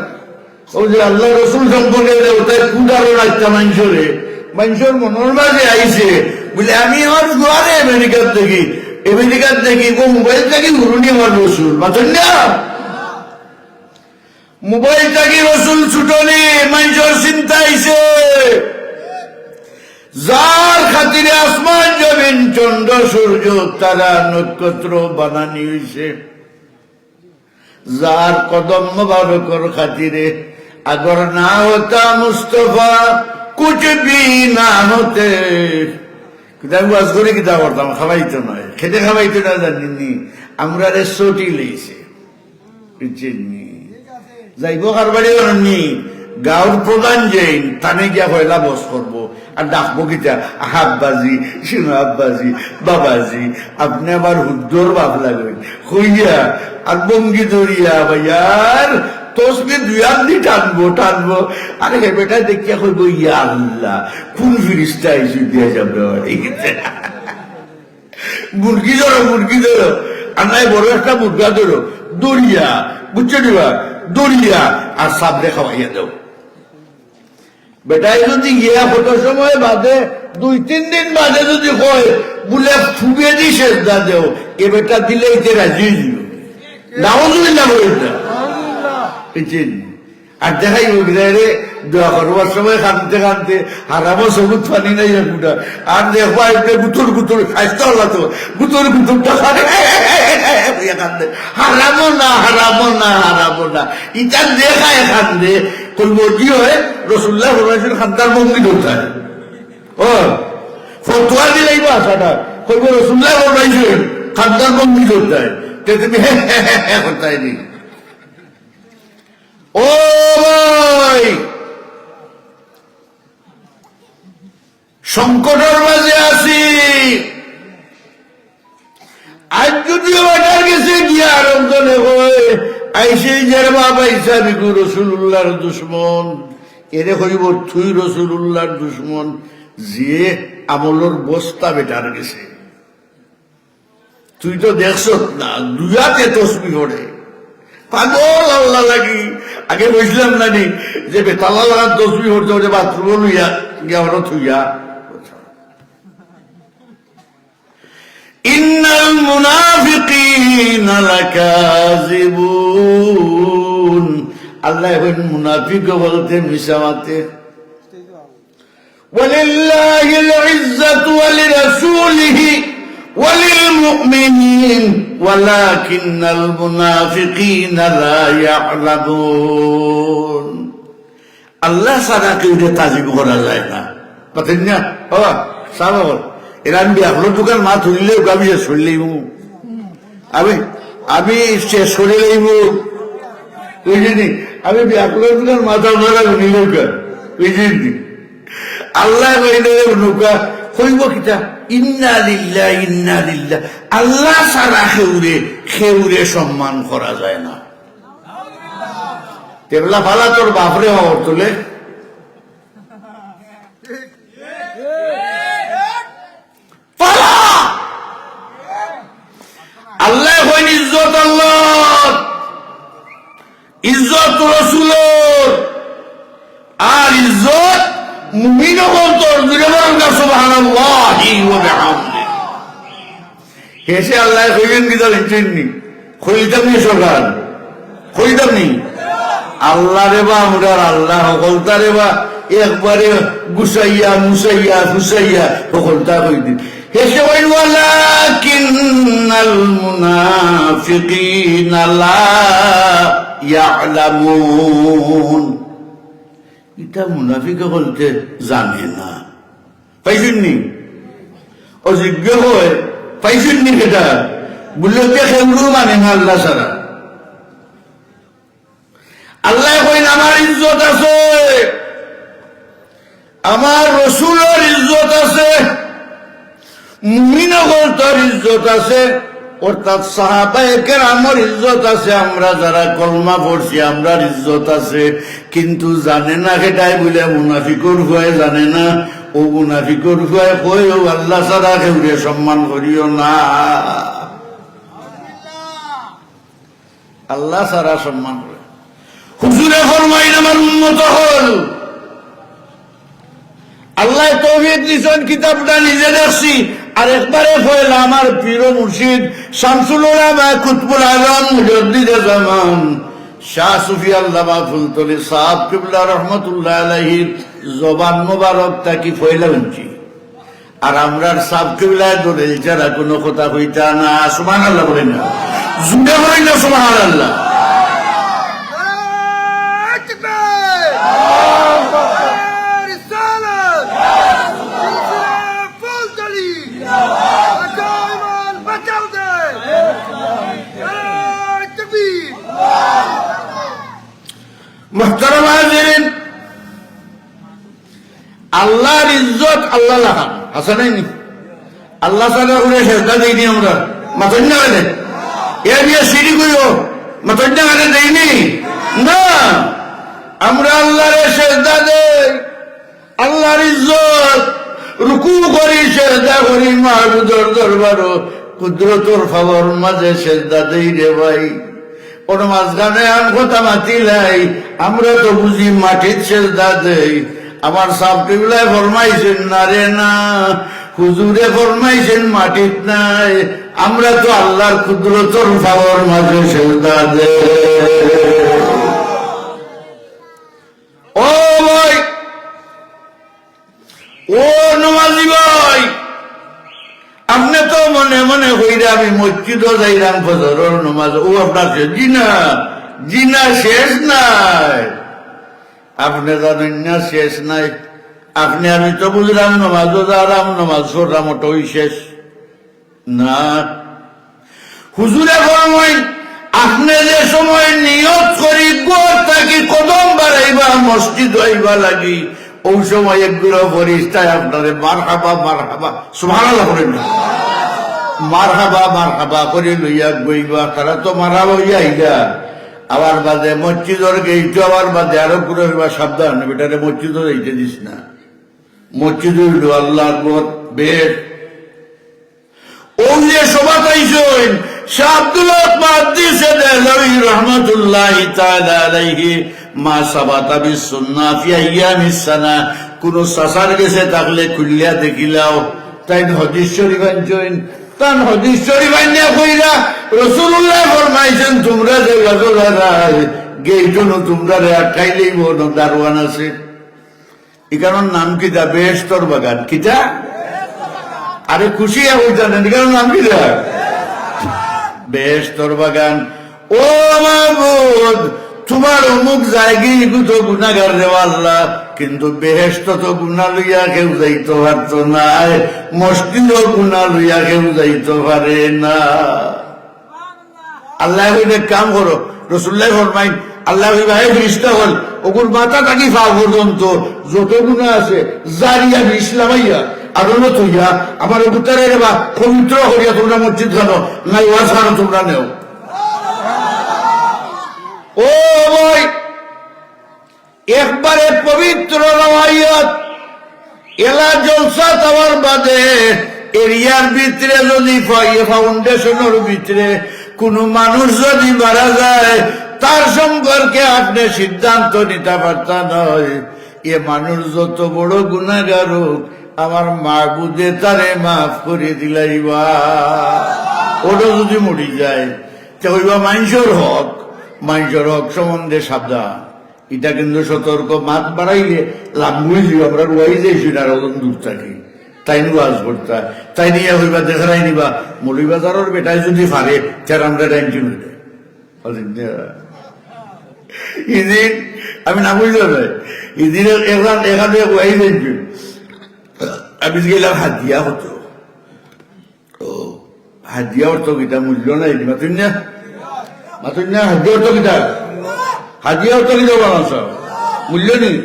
ও যে আল্লাহ রসুল সম্পর্কে ওটাই কুদারো রাখতা মানুষের মনের মাঝে আইসে বলে আমি আমার ঘরে আমেরিকার দেখি ও মোবাইল থেকে ঘুরুনি আমার রসুল মাথেন না মোবাইল থেকে রসুল ছুটনি মানুষের চিন্তা আইসে যার খাতিরে আসমান জমিন চন্দ্র সূর্য তারা নক্ষত্র বানানি হইছে যার কদম মোবারকর খাতিরে अगर ना होता मुस्तफा कुछ भी ना होते কিতাব ওয়াজ করে কিতাব করতাম খাওয়াইতো নয় খেতে খাওয়াইতো না জানিনি আমরা রে সটি লইছে বুঝছেননি যাইব কার বাড়ি নি গাঁর প্রধান যেন তানে গিয়া পয়লা বস করবো আর ডাকবো কিতা আব্বাজি শুনো আব্বাজি বাবাজি আপনি আবার হুদ্দর বাপ লাগবেন হইয়া আর বঙ্গি ধরিয়া ভাইয়ার তসবি দুয়ার দি টানবো আরে হে বেটা দেখিয়া কইব ইয়া আল্লাহ কোন ফিরিস্তা আইসি দিয়া যাবে মুরগি ধরো আর নাই বড় একটা মুরগা ধরো দড়িয়া বুঝছো দিবা দড়িয়া আর সাবরে খাওয়াইয়া দাও বেটাই যদি গিয়া কত সময় বাদে 2-3 দিন বাদে যদি কয় বলে ফুবিয়ে দি শেষ দা দেও এ বেটা দিলে এতে রাজি নাউজুবিল্লাহ বলতে আর দেখাই রে দোয়া করবার সময় কানতে হারামো সবুজ পানি নাই গুটা আর দেখবা একটা গুতুর খাইতে হল তো গুতুরটা কান্দে হারামো না ইটা দেখায় কান্দে কইব কি হয় রসুল্লাহ ফরমাইছেন খান্তার মঙ্গি ধরতায় ও ফতুয়া দিলাইব আশাটা কইব রসুল্লাহ ফরমাইছেন খান্তার মঙ্গি ধরতায় তে তুমি করতাই নি ও ভাই সংকটের মাঝে আছি আজ যদিও এটার গেছে গিয়া আরম্ভনে হয় আইসে যার বাবা ইসাবি রসুল্লাহর দুশ্মন এরে হইব তুই রসুল্লাহর দুশ্মন যে আমলের বস্তা বেটার গেছে তুই তো দেখছ না দুয়াতে তসবি পড়ে পাগল আল্লাহ লাগি আগে বুঝলাম না নি যে বেতালা লাগার তসবি পড়তে হচ্ছে বাথরুম লইয়া গিয়া হলো থুইয়া ইন্নাল মুনাফিকিনা লাকাযিবুন আল্লাহ এখন মুনাফিক বলতে মিশামাতে ওয়ালিল্লাহিল ইজ্জাতু ওয়ালিরাসূলিহি وللمؤمنين ولكن المنافقين لا يعلمون আল্লাহ ছাড়া কেউ তাজিব করা যায় না পাতেন না বাবা সাবর এরা আমি আপনার দোকান মা তুললেও আমি শেষ করলেই আমি শেষ করে লইব বুঝিনি আমি আপনার দোকান মাথা ধরা নিলেও বুঝিনি আল্লাহ কইলে নৌকা কইব কিতা ইন্না লিল্লাহ আল্লাহ ছাড়া খেউরে সম্মান করা যায় না তেবলা ফালা তোর বাপরে হওয়ার তোলে পালা আল্লাহ হইন ইজ্জত আল্লাহ ইজ্জত রসুলের আর ইজ্জত মুমিনও বলতো সুবহানাল্লাহি ওয়া বিহামদিহি হেসে আল্লাহ কইলেন কি জানেন কইতাম নি সকাল কইতাম নি আল্লাহ রে বা আমরা আল্লাহ সকলতা রে বা একবারে গুসাইয়া মুসাইয়া ফুসাইয়া সকলতা কই দিন হেসে কইল ওয়ালাকিন্নাল মুনাফিকিনা লা ইয়ালামুন এটা মুনাফিকে বলতে জানে না পাইছেননি অযোগ্য হয় পাইছেননি সেটা বললে খেউরু মানে না আল্লাহ ছাড়া আল্লাহ কইন আমার ইজ্জত আছে আমার রসুলের ইজ্জত আছে মুমিনগর তার ইজ্জত আছে অর্থাৎ সাহাবায়ে কেরামের ইজ্জত আছে, আমরা যারা কলমা পড়ছি আমরার ইজ্জত আছে, কিন্তু জানে না সেটাই বলে মুনাফিকর ভয়ে জানে না। ও মুনাফিকর ভয়ে কইও আল্লাহ ছাড়া কেউরে সম্মান করিও না, আল্লাহ ছাড়া সম্মান করে। হুজুরে ফরমাইন আমার উন্মত হল, আল্লাহ তৌফিক দিছেন কিতাবটা নিজে দেখছি, আর একবারে পয়লা আমার পীর মুর্শিদ শামসুল উলামা কুতুবুল আজম মুজাদ্দিদে জামান শাহ সুফি আল্লামা ফুলতলি সাহেব কিবলা রহমাতুল্লাহ আলাইহির জবান মোবারক তাকি পয়লা উনছি, আর আমরার সাহেব কিবলায় দলিল ছাড়া কোনো কথা হইতা না। সুবহানাল্লাহ বলেন না, জুড়ে বলেন না সুবহানাল্লাহ। মুহতারাম হাজিরিন, আল্লাহর ইজ্জত আল্লাহ লাগান আছে নাই? আল্লাহ ছাড়া করে সেজদা দেয়নি আমরা, মাথন না গেলে এ দিয়ে সিঁড়ি কইও মাথন না গেলে দেয়নি না, আমরা আল্লাহরে সেজদা দেই, আল্লাহর ইজ্জত রুকু করি, সেজদা করি, মাহবুদর দরবারও কুদরতর ফাওয়ার মাঝে সেজদা দেই রে ভাই। কোন মাঝখানে আন কথা মাতিলাই, আমরা তো বুঝি মাটির সেজদা দেই। আমার সাহেব কিবলায় ফরমাইছেন না রে না, হুজুরে ফরমাইছেন মাটিত নাই, আমরা তো আল্লাহর কুদরতর ফাওয়ার মাঝে সেজদা দেই। ও ভাই, ও নমাজি ভাই, আপনি তো মনে মনে হইলে আমি মসজিদও যাইলাম ফজরের নামাজ, ও আপনার জিনা জিনা শেষ নাই, আপনি জানেন না শেষ নাই। আপনি আমি তো বুঝলাম নামাজও যারাম নামাজ পড়লাম ওটাই শেষ না। হুজুরে ফরমাইন আপনি যে সময় নিয়ত করি গোর থাকি কদম বাড়াইবা মসজিদ হইবা লাগি, ওই সময় একগুলো ফরিস্তায় আপনারে মারহাবা মারহাবা সুবহানাল্লাহ করেন না, মারহাবা করে লইয়া গইবা, তারা তো মারা লইয়া আইলা। আবার বাদে মসজিদর গেইটো আবার বাদে আরো পুরো সাবধান, বেটারে মসজিদও যাইতে দিস না, মসজিদ হইল আল্লাহর ঘর বেশ। ওই যে সভা পাইছেন শাহ আব্দুল্লাহ মুহাদ্দিস দেহলভী রাহমাতুল্লাহি তাআলা আলাইহি, মা সাবাতা বিসুন্নাহ ফি আইয়ামিস সানা, কোন সাসার গেছে থাকলে খুলিয়া দেখিলাও, তাই হাদিস শরীফ আনছেন, তান হাদিস শরীফ আনিয়া কইরা রাসূলুল্লাহ ফরমাইছেন তোমরা যে গাজলারা গেইটনো তোমরা আটকাইলেই বনো দারওয়ান আছে। এখানোর নাম কিতা? বেহেশতর বাগান। কিতা? আরে খুশি হইতেন, এখানোর নাম কিতা? বেহেশতর বাগান। ও মাবুদ, তোমার অমুক জায়গায় তো গুনাহগার রে আল্লাহ, কিন্তু বেহেশত তো গুনাহ লইয়া কেউ যাইতে পারতো না, মসজিদও গুনাহ লইয়া কেউ যাইতে পারে না। আল্লাহ কইলে কাম করো, রাসূলুল্লাহ ফরমাইন আল্লাহ ভাই ফিরিস্তা হল ওগুর মাথা থাকি পা পর্যন্ত যত গুনাহ আছে জারিয়া ইসলামাইয়া আদলত হইয়া আমার উত্তরে বা পবিত্র হইয়া তোমরা মসজিদ খানো নাই ওয়াজ খানো তোমরা নেও। ও ভাই, একবারে পবিত্র রওয়ায়াত এলা জলসা তাওয়ার বাদে এরিয়ার ভিতরে যদি ফাউন্ডেশনের ভিতরে কোন মানুষ যদি মারা যায়, তার সম্পর্কে আপনি সিদ্ধান্ত নিতে পারতেন নয় এ মানুষ যত বড় গুনাহগার হোক আমার মাহবুদে তারে মাফ করে দিলাইবা। ওটা যদি মরি যায় তা হইবা মানুষের হক, মানুষের হক সম্বন্ধে সাবধান। এটা কিন্তু সতর্ক, মাত বাড়াইলে লাভ বুঝলি আমরা রুয়াই যাইছি না, ওজন দূর থাকি তাই ওয়াজ করতে, তাই নিয়ে হইবা দেখারাই নিবা মৌলভীবাজারের বেটায় যদি পারে তার আমরা টেনশন হইলে ইদিন আমি না বুঝতে পারি ইদিনের এখানে ওয়াই যাইছি আমি গেলাম হাতিয়া হতো, ও হাতিয়া হতো কিতা মূল্য নাই মাতুন না, মাতুন না হাতিয়া হতো কিতা, হাদিয়া হতো কিতা বানাস মূল্য নেই।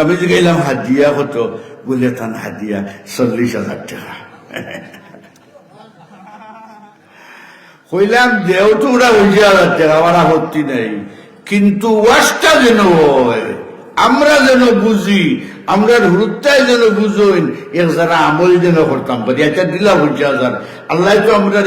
আমি যে গেলাম হাদিয়া হতো বলে তান হাদিয়া 40,000 টাকা। কইলাম দেও তো ওরা হইয়া যাচ্ছে, আমার আপত্তি নেই, কিন্তু ওয়াজটা যেন হয়, আমরা যেন বুঝি, আমরা হুরুত্তায় যেন বুঝইন, এর যারা আমল যেন করতাম পারি। এটা দিলা হইয়া যান। আল্লাহ তো আমরা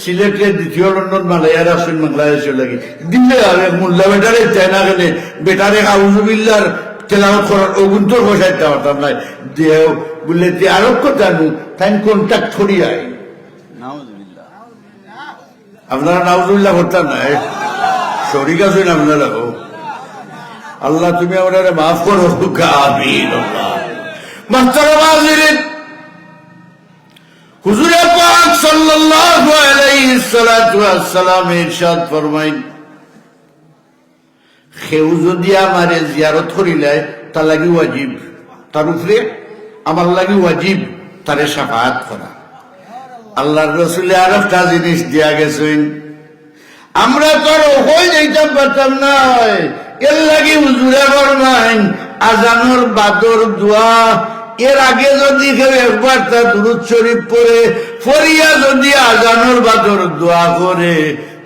সিলেটের দ্বিতীয় লন্ডন মালাইয়ার আসেন, বাংলাদেশে লাগি দিলে হবে মোল্লা বেটারে চায় না গেলে বেটারে আউজুবিল্লার তেলাওয়াত করার অগুন্তর বসাইতে পারতাম না। দেও বললে যে আরোপ কথা নু তাই কন্ট্যাক্ট ছড়িয়ায় আপনারা নাউজুবিল্লাহ করতাম না, শরীর আছেন আপনারা। আল্লাহ তুমি আমাদের মাফ করো। আমিন। মুহতারাম হাজিরিন, হুজুর পাক সাল্লাল্লাহু আলাইহি সাল্লাতু ওয়াস সালাম ইরশাদ ফরমাইন, কেউ যদি আমারে জিয়ারত করিলে তার লাগি ওয়াজিব, তার উপরে আমার লাগি ওয়াজিব তারে শাফাআত করা। আল্লাহর রাসূল আরেকটা জিনিস দিয়া গেছেন, আমরা তো হই যাইতাম পারতাম না, এর লাগি হুজুরে ফরমাইন আজানোর বাদর দোয়া, এর আগে যদি কেউ একবার তার দুরূদ শরীফ পড়ে ফরিয়া যদি আজানোর বাদর দোয়া করে,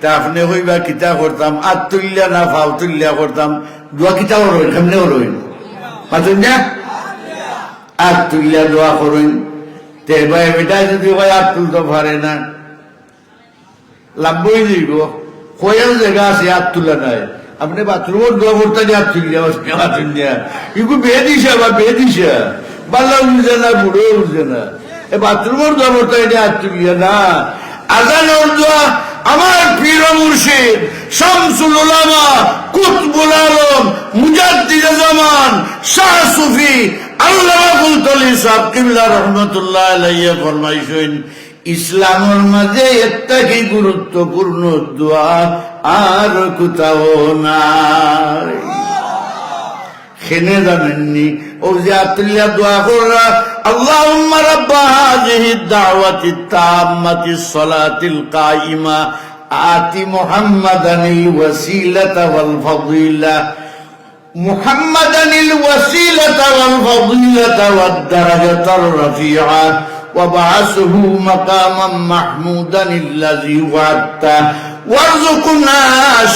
তা আপনি হইবা কিতা করতাম, আত তুল্লা না ফাও তুল্লা করতাম, দোয়া কিতা করবেন, কেমনে করবেন পাচ্ছেন না, আত তুল্লা দোয়া করবেন। তে ভাই বেটা যদি ভাই আত তুলতে পারে না, লাভই দিব, কয়েক জায়গা আছে আত তুলা নাই, আপনি বাথরুমের দোয়া করতে হাত তুলিয়া ইগু বেয়ে দিছে, আবার বেয়ে দিছে, বাল্লা বুঝে না, বুড়ো বুঝে না, এ বাথরুমের দোয়া করতে হাত তুলিয়া না। আজানের দোয়া আমার পীর মুর্শিদ শামসুল উলামা কুতবুল আলম মুজাদ্দিদে জামান শাহ সুফি আল্লামা কুলতলি সাহেব কিবলা রহমাতুল্লাহ আলাইহি ফরমাইছেন, ইসলামের মাঝে একটা কি গুরুত্বপূর্ণ দোয়া আর কোথাও নাই। খেনে জানেননি ও যে আতুল্লাহ দোয়া করা, আল্লাহুম্মা রাব্বা হাযিহিদ দাওয়াতিত তাম্মাতিস সালাতিল কায়িমা আতি মুহাম্মাদানিল ওয়াসিলাতা ওয়াল ফাদিলা, মুহাম্মাদানিল ওয়াসিলাতা ওয়াল ফাদিলাতা ওয়াদ দারাজাতার রাফিআ وابعثه مقاما محمودا الذي وعدته وارزقنا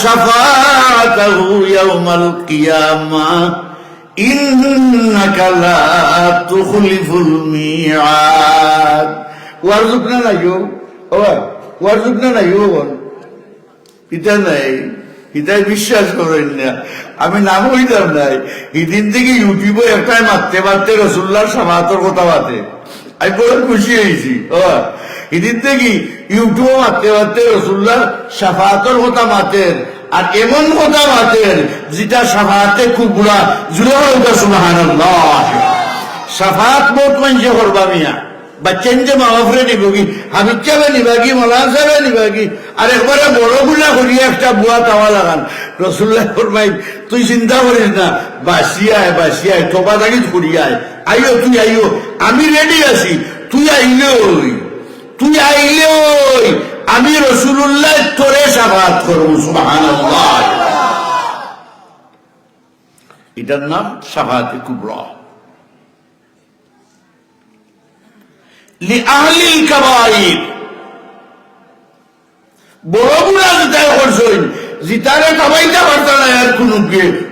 شفاعته يوم القيامة إنك لا تخلف الميعاد। وارزقنا نيو وارزقنا نيو এটা নাই, এটাই বিশ্বাস করেন না, আমি নাম হইতাম নাই। এদিন থেকে ইউটিউবে একটাই মারতে মারতে রসুল্লাহর সামাতের কথা বাতে আমি বড় খুশি হয়েছি। এদিন থেকে ইউটিউব মারতে মারতে রসুল্লাহ সাফাতের কথা মাতেন, আর এমন কথা মাতেন যেটা সাফাতে খুব বুড়া জুড়ে হইতা সুবহানাল্লাহ। সাফাত বহুত মানুষে করবা মিয়া, বাচ্চেন যে মা বাপরে নিবগি, হাবিব চাবে নিবাগি, মৌলানা সাহেবে নিবাগি, আর একবারে বড় গুলা করিয়া একটা বুয়া তাওয়া লাগান। রসুল্লাহ ফরমাই তুই চিন্তা করিস না, বাসিয়ায় বাসিয়ায় তোবা থাকি করিয়ায় আইও, তুই আইও, আমি রেডি আছি, তুই আইলে তুই আইলে আমি রসুল্লাহ তোরে সাফাত করবো। সুবহানাল্লাহ। এটার নাম সাফাতে কুবরা। লিআহলিল কাবাইর, বড় বুড়া যেটা করছেন জিতারে কাবাইতে পারত না, আর কোন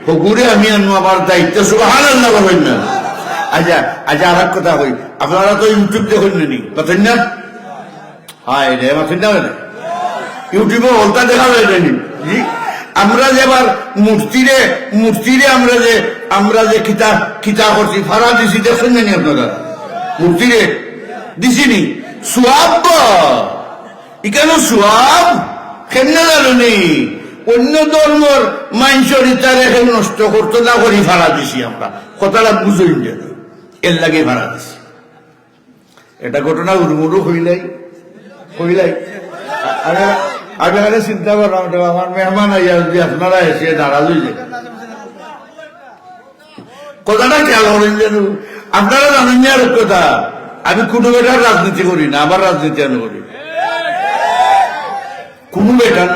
হকুরে আমি আনু আমার দায়িত্ব। সুবহানাল্লাহ বলবেন না। আচ্ছা আচ্ছা, আর এক কথা কই, আপনারা তো ইউটিউব দেখেন নি, পাচ্ছেন না? হায় রে, পাচ্ছেন না? ইউটিউবে হলতা দেখা যায় নি। আমরা যে এবার মূর্তিরে আমরা যে কিতা করছি, ফারা দিছি, দেখছেন নি আপনারা? মূর্তিরে দিছিনি সোয়াব, এখানে সোয়াব কেমনে জানি অন্য ধর্মর মানুষের ইতারে নষ্ট করতো না করি ভাড়া দিছি। আমরা কথাটা বুঝই না, এর লাগে ভাড়া দিছি। এটা ঘটনা উড়মুড়ু হইলাই আমি এখানে চিন্তা করলাম, আমার মেহমান আইয়া যদি আপনারা এসে নারাজ হয়ে যায়, কথাটা খেয়াল করেন যেন। আপনারা জানেন না আর কথা, আমি কোনো বেটার রাজনীতি করি না, আমার রাজনীতি আমি করি। কোনো বেটার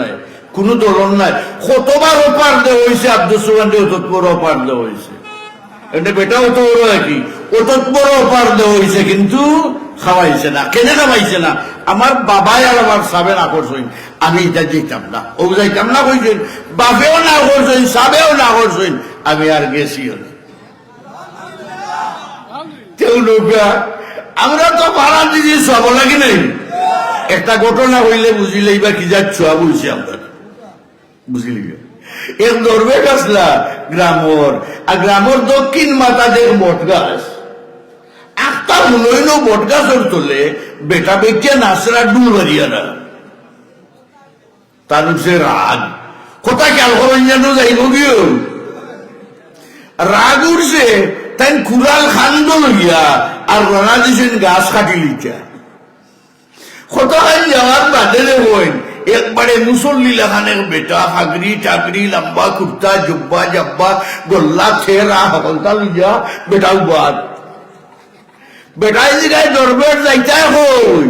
নাই, কোনো দলন নাই। কতবার অপার দেওয়া হয়েছে, আব্দুল সুবহান অত বড় অপার দেওয়া হয়েছে, এটা বেটা অত বড় একই অত বড় অপার দেওয়া হয়েছে, কিন্তু খাওয়াইছে না। কেন খাওয়াইছে না? আমার বাবাই আর আমার সাবের আকর্ষণ, আমি এটা যেতাম না, ও যাইতাম না কইছেন, বাপেও না করছেন, সাবেও না করছেন, আমি আর গেছিও না। আমরা তো ভাড়া দিদি সব লাগি নাই। একটা ঘটনা হইলে বুঝিলেই বা কি যাচ্ছ বলছি আমরা, বুঝলি? এক দরবেশ আসলা গ্রামর, আর গ্রামর দক্ষিণ মাথা দেখ বট গাছ, একটা হুলইন বট গাছর তোলে বেটা বেটিয়া নাচরা ডুল বাড়িয়ারা, তার হচ্ছে রাগ। কোথা খেয়াল করেন যেন যাইব গিয়ে রাগ উঠছে, তাই কুড়াল খান্দ লইয়া আর রানা দিছেন গাছ কাটি লিটা। কতখান যাওয়ার বাদে হইন একবারে মুসল্লি লাগানের বেটা হাগরি টাগরি লম্বা কুর্তা জুব্বা জব্বা গোল্লা ছেড়া সকলতা লইয়া বেটা উবাদ। বেটাই জিগায় দরবেশ যাইতাই হই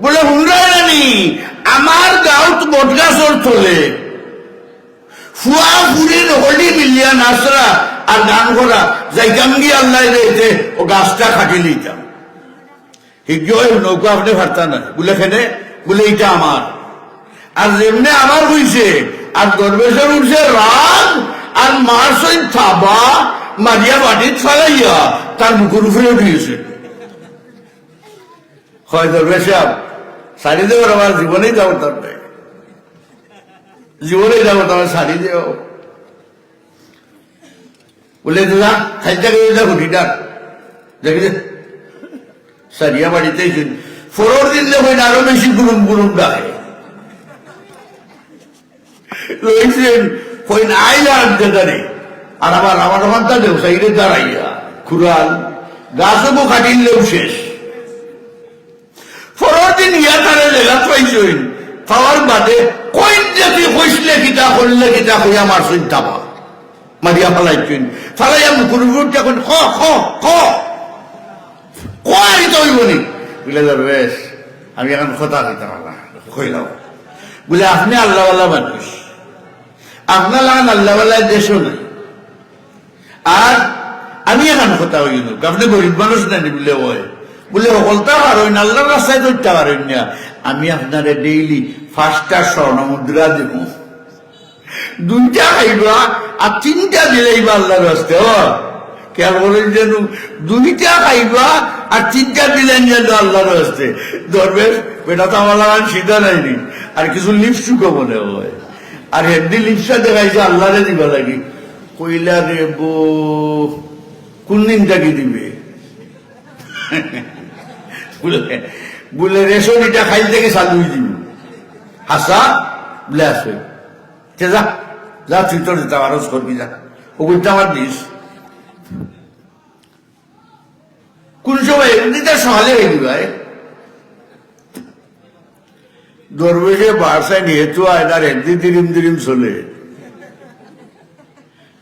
বলে হুন্ডাই রানি আমার গাঁত বটগাছর তোলে ফুয়া ফুরির হলি মিলিয়া নাচরা আর গান করা যাইতাম গিয়ে আল্লাহ রেখে ও গাছটা খাটি লইতাম। নৌকা আপনি ভারতা না বলে খেনে বলে এটা আমার, আর যেমনি আমার হইছে আর দরবেশের উঠছে রাগ আর মার সই থাবা মারিয়া বাটিত ফালাইয়া তার মুখের উপরে উঠিয়েছে। হয় দরবেশ সাহেব শাড়ি দেওয়ার আমার জীবনেই যাবো, তার নাই জীবনেই যাবো, তোমার শাড়ি দেও বলে দাদা খাইটা গেলে ঘুটিটা দেখে সারিয়া বাড়িতে ফোরর দিন দেখেন আরো বেশি গুরুম গুরুম ডাকে লইছেন কইন আইলাম দাদারে, আর আমার আমার ওখানটা দেও সাইডে দাঁড়াইয়া খুরাল গাছও কাটিলেও শেষ। ফোরর দিন ইয়া তারে লেখা পাইছেন পাওয়ার বাদে কইন জাতি কইসলে কিতা করলে কিতা কইয়া মারছেন তাবা মারিয়া ফালাইছেন, ফালাইয়া মুখুর এখন খ খ খ বেশ আমি এখন কথা কইতে পারলাম কইলাম বলে আপনি আল্লাহওয়ালা মানুষ, আপনার লাগান আল্লাহওয়ালা দেশও নাই, আর আমি এখন কথা হই আপনি গরিব মানুষ নাই বলে হয় বলে সকলটা পারেন আল্লাহর রাস্তায় ধরতে পারেন না, আমি আপনারে ডেইলি 5টা স্বর্ণ মুদ্রা দেব, 2টা খাইবা আর 3টা দিলেইবা আল্লাহর রাস্তায়। খেয়াল বলেন যেন 2টা খাইবা আর 3টা দিলেন যেন আল্লাহর রাস্তে। দরবেশ বেটা তো আমার লাগান সিধা নাইনি, আর কিছু লিপস্টিকও মনে হয়, আর হেডি লিপসা দেখাইছে আল্লাহরে দিবা লাগি। কইলা রে বো কোন দিনটা কি দিবে বলে রেশন এটা খাইল থেকে চালু দিব হাসা বলে আসবে যা যা তুই তোর যেতে আরজ করবি যা, ওগুলটা আমার দিস কোন সময় এমনিতে সকালে হয়ে দিবা। দরবেশে বাসায় নিহেতু আয়নার একদিন দিরিম দিরিম চলে,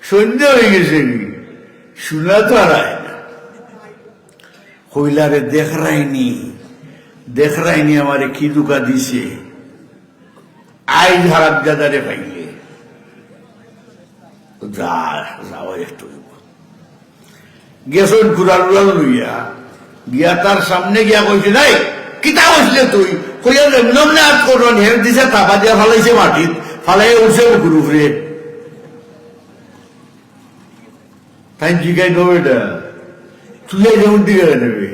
সন্ধ্যে হয়ে গেছে শোনা তো আর আয় না। কইলারে দেখ রাইনি আমারে কি দুকা দিছে, আই হারাপ দাদারে পাইলে যাওয়া একটু গেছন কুড়াল উড়াল লইয়া গিয়া তার সামনে গিয়া কইছে নাই কিতা কইসলে তুই, কইয়া এমনি হাত করন হের দিছে থাপা দিয়া ফালাইছে মাটিত, ফালাই উঠছে বুকুর উপরে। তাই জিগাই নেবে এটা তুই যেমন দিকে নেবে,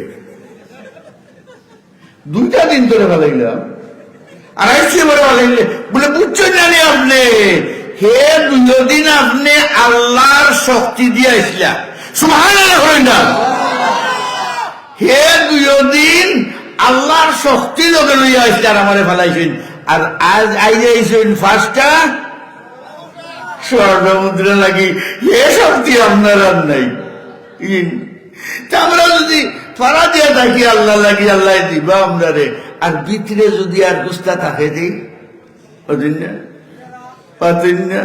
2টা দিন ধরে ফালাইলাম আর আইসে বলে ফালাইলে বলে বুঝছেন জানি আপনি হে 2 দিন আপনি আল্লাহর শক্তি দিয়ে আসলা সুবহানাল্লাহ করেন না, হে 2 দিন আল্লাহর শক্তি লোকে লইয়া আসলে আর আমারে ফেলাইছেন, আর আজ আইলে আইছেন 5টা স্বর্ণ মুদ্রা লাগি, এ শক্তি আপনার আর নাই। আমরা যদি ফাড়া দিয়ে থাকি আল্লাহ লাগি আল্লাহ দিবা আমরা রে, আর ভিতরে যদি আর গুস্তা থাকে দিই ওদিন না পাতেন না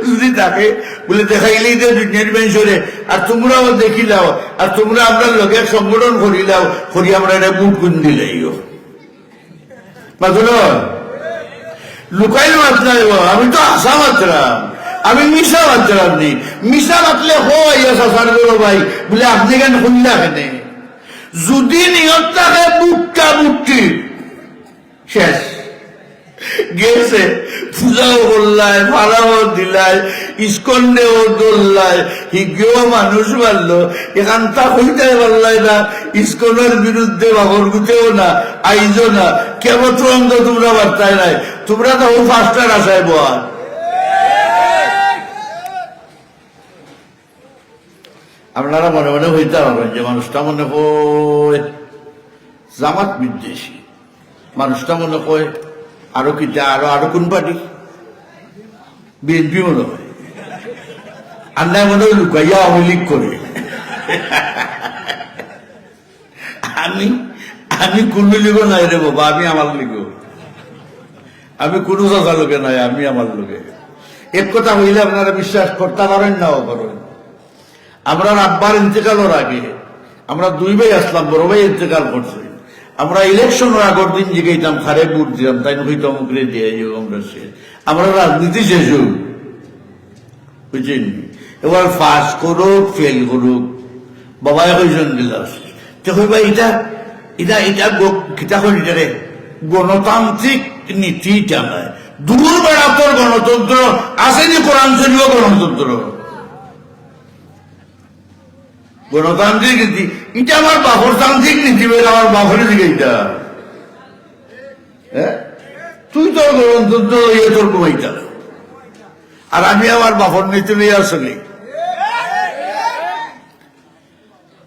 যদি থাকে বলে দেখাইলেই তো দুনিয়ার বেঞ্চরে, আর তোমরাও দেখিলাও আর তোমরা আমরা লোকের সংগঠন করিলাও করি আমরা এটা বুট গুণ দিলেইও লুকাইল মাত্রা দেব, আমি তো আশা মাত্রাম, আমি মিশা মাত্রাম নি, মিশা মাতলে হয় ভাই বলে আপনি কেন শুনলা কেনে যদি নিয়ত থাকে বুটটা বুটটি শেষ গেছে, পূজাও করলায়, ফাড়াও দিলায়, ইস্কন্ডেও দোল্লায়, হিগেও মানুষ মারলো, এখানটা হইতে পারলাই না, ইস্কনের বিরুদ্ধে বাবর গুতেও না, আইজো না, কেমন অন্ধ তোমরা বার্তায় নাই, তোমরা তো ফার্স্টার আসায় বল। আপনারা মনে মনে হইতে পারবেন যে মানুষটা মনে হয় জামাত বিদ্বেষী, মানুষটা মনে হয় আরো কিটা আরো কোন পার্টি, বিএনপি মনে হয়, আর নাই মনে হয় লুকাইয়া আওয়ামী লীগ করে। আমি কোন লিগও নাই রে বাবা, আমি আমার লিগও, আমি কোনো চাষা লোকে নাই, আমি আমার লোকে। এক কথা হইলে আপনারা বিশ্বাস করতে পারেন নাও করেন, আমরা আব্বার ইন্তেকালের আগে আমরা দুই ভাই আসলাম, বড় ভাই ইন্তেকাল করছে, আমরা ইলেকশনের আগের দিন জিগাইতাম খারে ভোট দিলাম, তাই হইতাম উকরে দিয়ে আমরা শেষ, আমরা রাজনীতি শেষ হোক, বুঝছেন? এবার পাস করুক ফেল করুক, বাবাই কইজন দিলাস ভাই এটা এটা এটা কিতা করি রে গণতান্ত্রিক নীতি টানায় দূর বেড়াতর গণতন্ত্র আসেনি, কোরআন শরীফ গণতন্ত্র গণতান্ত্রিক নীতি, এটা আমার বাপরতান্ত্রিক নীতি, আমার বাপরের দিকে এটা, হ্যাঁ তুই তোর গণতন্ত্র লইয়া তোর কমাইতা, আর আমি আমার বাপর নীতি লইয়া চলি।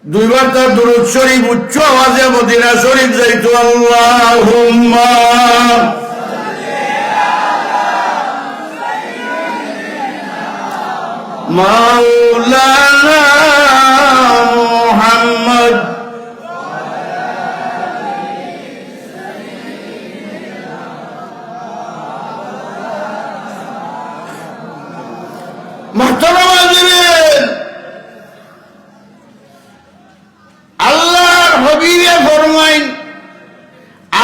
দুইবার তার দুরূদ শরীফ উচ্চ আওয়াজে মদিনা শরীফ যাইতো, আল্লাহুম্মা মাওলানা মুহাম্মদ মুহতারাম হাজিরিন, আল্লাহর হাবিবে ফরমাইন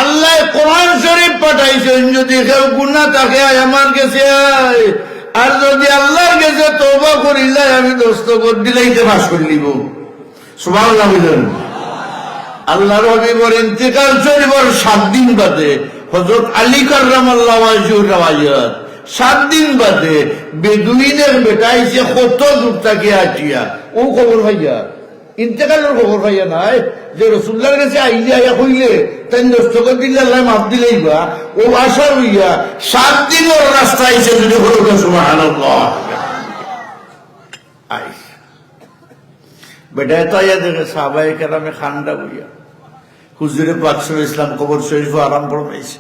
আল্লাহ কোরআন শরীফ পাঠাইছেন, যদি কেউ গুনাহ থাকে আমার কাছে আয়, আর যদি আল্লাহর কাছে তওবা করি যায় আমি দস্তখত দিলেইতে পাস করে নিব। সুবহানাল্লাহ বলেন। আল্লাহর হাবিবের ইন্তেকাল শরীফের 7 দিন বাদে হযরত আলী কাররামাল্লাহু ওয়াজহুর রওয়ায়াত, 7 দিন বাদে বেদুইনের বেটাইছে কত দূর থেকে আটিয়া, ও খবর ভাইয়া ইন্তেকালের খবর ভাইয়া নাই যে রাসূলুল্লাহর কাছে আইলে আয়া কইলে তাই দস্তখত দিলে আল্লাহ মাফ দিলেই বা, ও আশা হইয়া 7 দিনের রাস্তা আইছে, যদি হলো সুবহানাল্লাহ। আইস বেটায় তো আইয়া দেখে সাহাবায়ে কেরামে খান্ডা বইয়া হুজুরে পাক সাল্লাল্লাহু আলাইহি ওয়াসাল্লাম কবর শরীফ আরাম ফরমাইছে,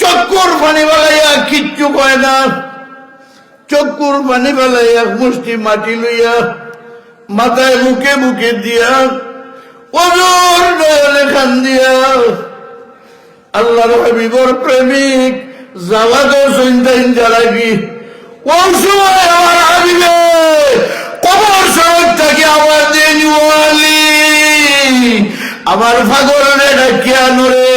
চক্কর পানি বালাইয়া কিচ্ছু কয় না, চক্কর পানি বালাইয়া মুষ্টি মাটি লইয়া মাথায় মুখে মুখে দিয়া ওজোর দয়ালে খান দিয়া আল্লাহর হাবিবর প্রেমিক জাওয়াদও সন্তান জালাগি, ও সময় আমার হাবিবে কবর সড়ক থেকে আওয়াজ দেন, ওয়ালি আমার ফাগরে ডাকিয়া নরে